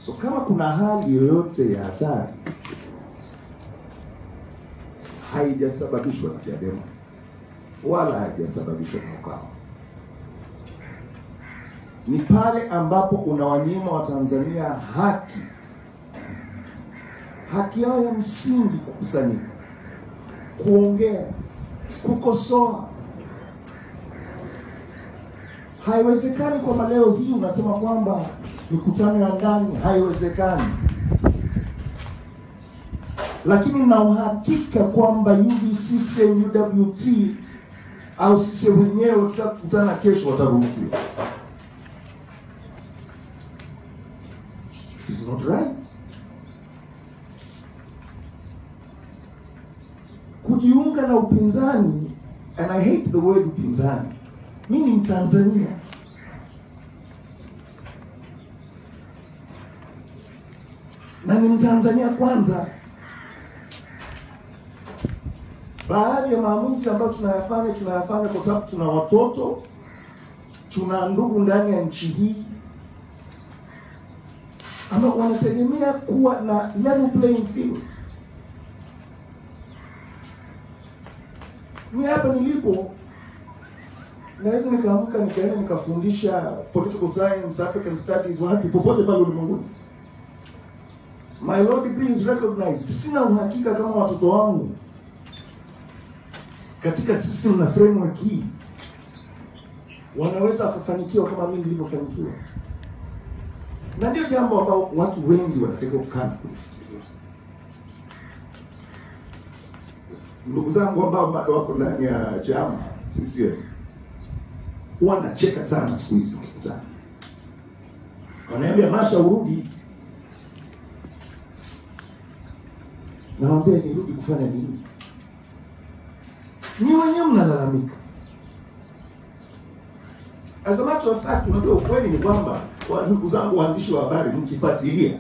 So kama kuna hali yoyote ya hatari haijasababishwa na Chadema wala haijasababishwa na UKAWA, ni pale ambapo unawanyima Watanzania haki yao ya msingi, kukusanyika, kuongea, kukosoa. Haiwezekani kwamba leo hii unasema kwamba mikutano ya ndani, haiwezekani. Lakini na uhakika kwamba UVCC, UWT au sisi wenyewe tutakutana kesho wataruhusiwa. It is not right. Kujiunga na upinzani, and I hate the word upinzani. Mimi ni Mtanzania. Na ni Mtanzania kwanza. Baadhi ya maamuzi ambayo tunayafanya kwa sababu tuna watoto, tuna ndugu ndani ya nchi hii ambao wanategemea kuwa na level playing field. Mimi hapa nilipo naweza nikaamka nikaenda nikafundisha political science, African studies wapi popote pale ulimwenguni. My law degree is recognized. Sina uhakika kama watoto wangu katika system na framework hii wanaweza kufanikiwa kama mimi nilivyofanikiwa. Na ndio jambo ambalo watu wengi wanataka kukaa kufikiria. Ndugu zangu ambao bado wako ndani ya chama CCM wanacheka sana siku hizi mkutano. Wanaambia Masha urudi. Naambia nirudi kufanya nini? Ni wenyewe mnalalamika. As a matter of fact, unajua ukweli ni kwamba ndugu zangu waandishi wa habari mkifuatilia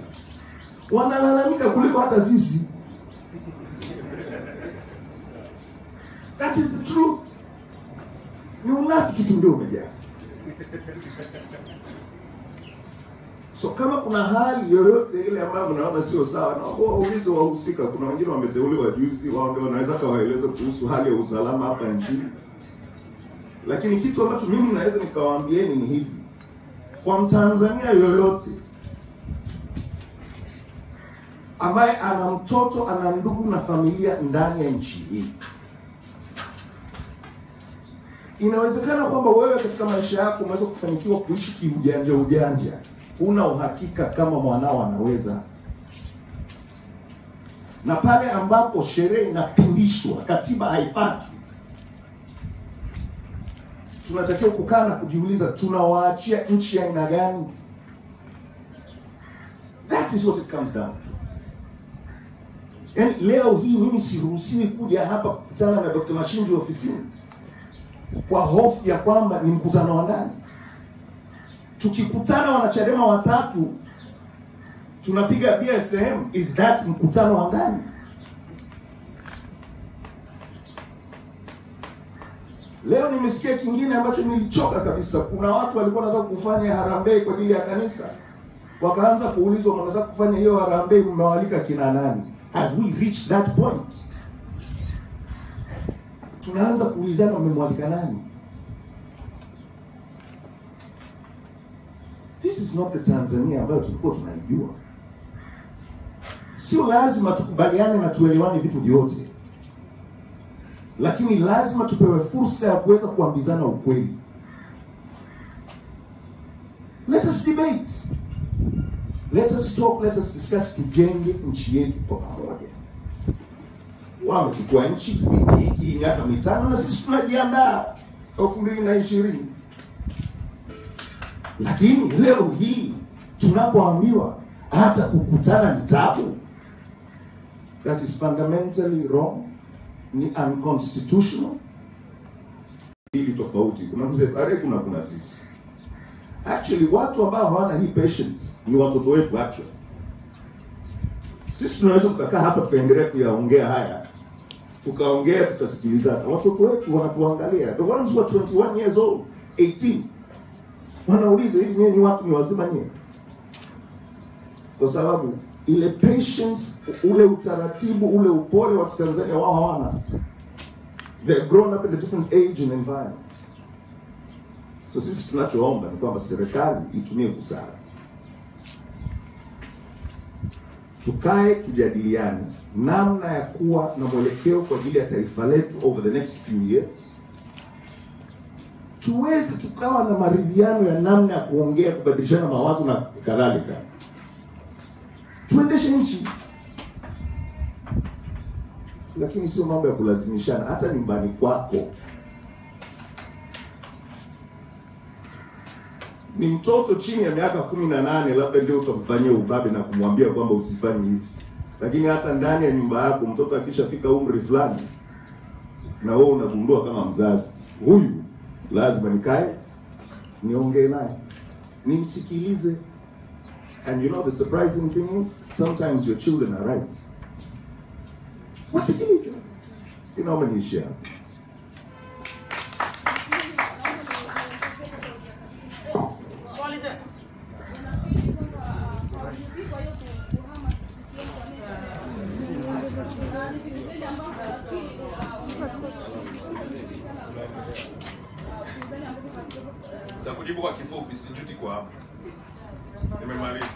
wanalalamika kuliko hata sisi. That is the truth. Ni unafiki tu ndio umejaa. So kama kuna hali yoyote ile ambayo mnaona sio sawa, na waulize wahusika. Kuna wengine wameteuliwa juzi, wao ndio wanaweza kawaeleza kuhusu hali ya usalama hapa nchini. Lakini kitu ambacho mimi naweza nikawaambieni ni hivi: kwa Mtanzania yoyote ambaye ana mtoto, ana ndugu na familia ndani ya nchi hii, inawezekana kwamba wewe katika maisha yako umeweza kufanikiwa kuishi kiujanja. Una uhakika kama mwanao anaweza. Na pale ambapo sheria inapindishwa, katiba haifuatwi, tunatakiwa kukaa na kujiuliza tunawaachia nchi ya aina gani? That is what it comes down to. Yaani leo hii mimi siruhusiwi kuja hapa kukutana na Dr. Mashinji ofisini kwa hofu ya kwamba ni mkutano wa ndani. Tukikutana wanachadema watatu tunapiga BSM, is that mkutano wa ndani? Leo nimesikia kingine ambacho nilichoka kabisa. Kuna watu walikuwa wanataka kufanya harambee kwa ajili ya kanisa, wakaanza kuulizwa, mnataka kufanya hiyo harambee, mmewalika kina nani? Have we reached that point? Tunaanza kuulizana mmemwalika nani? This is not the Tanzania ambayo tulikuwa tunaijua. Sio lazima tukubaliane na tuelewane vitu vyote, lakini lazima tupewe fursa ya kuweza kuambizana ukweli. Let us debate, let us talk, let us discuss, tujenge nchi yetu kwa pamoja. Wamechukua nchi hii miaka mitano na sisi tunajiandaa 2020. Lakini leo hii tunapoambiwa hata kukutana ni tabu, that is fundamentally wrong, ni unconstitutional. Hili tofauti, kuna mzee Baregu na kuna sisi. Actually watu ambao hawana hii patience ni watoto wetu actually. Sisi tunaweza kukaa hapa tukaendelea kuyaongea haya, tukaongea tukasikilizana. Watoto wetu wanatuangalia, the ones who are 21 years old, 18, wanauliza hivi nyinyi watu ni wazima nyinyi? Kwa sababu ile patience, ule utaratibu, ule upole wa Tanzania wao hawana. They're grown up in a different age and environment. So sisi tunachoomba ni kwamba serikali itumie busara. Tukae tujadiliane namna ya kuwa na mwelekeo kwa ajili ya taifa letu over the next few years. Tuweze tukawa na maridhiano ya namna ya kuongea, kubadilishana mawazo na kadhalika. Tuendeshe nchi. Lakini sio mambo ya kulazimishana hata nyumbani kwako. Ni mtoto chini ya miaka 18 labda ndio utamfanyia ubabe na kumwambia kwamba usifanye hivi. Lakini hata ndani ya nyumba yako mtoto akishafika umri fulani na wewe unagundua kama mzazi, huyu lazima nikae niongee naye, nimsikilize. And you know the surprising thing is, sometimes your children are right. Wasikilize. Inaomba niishie hapo. Swali tena. Za kujibu kwa kifupi, sijuti kwa hapo. Nimemaliza.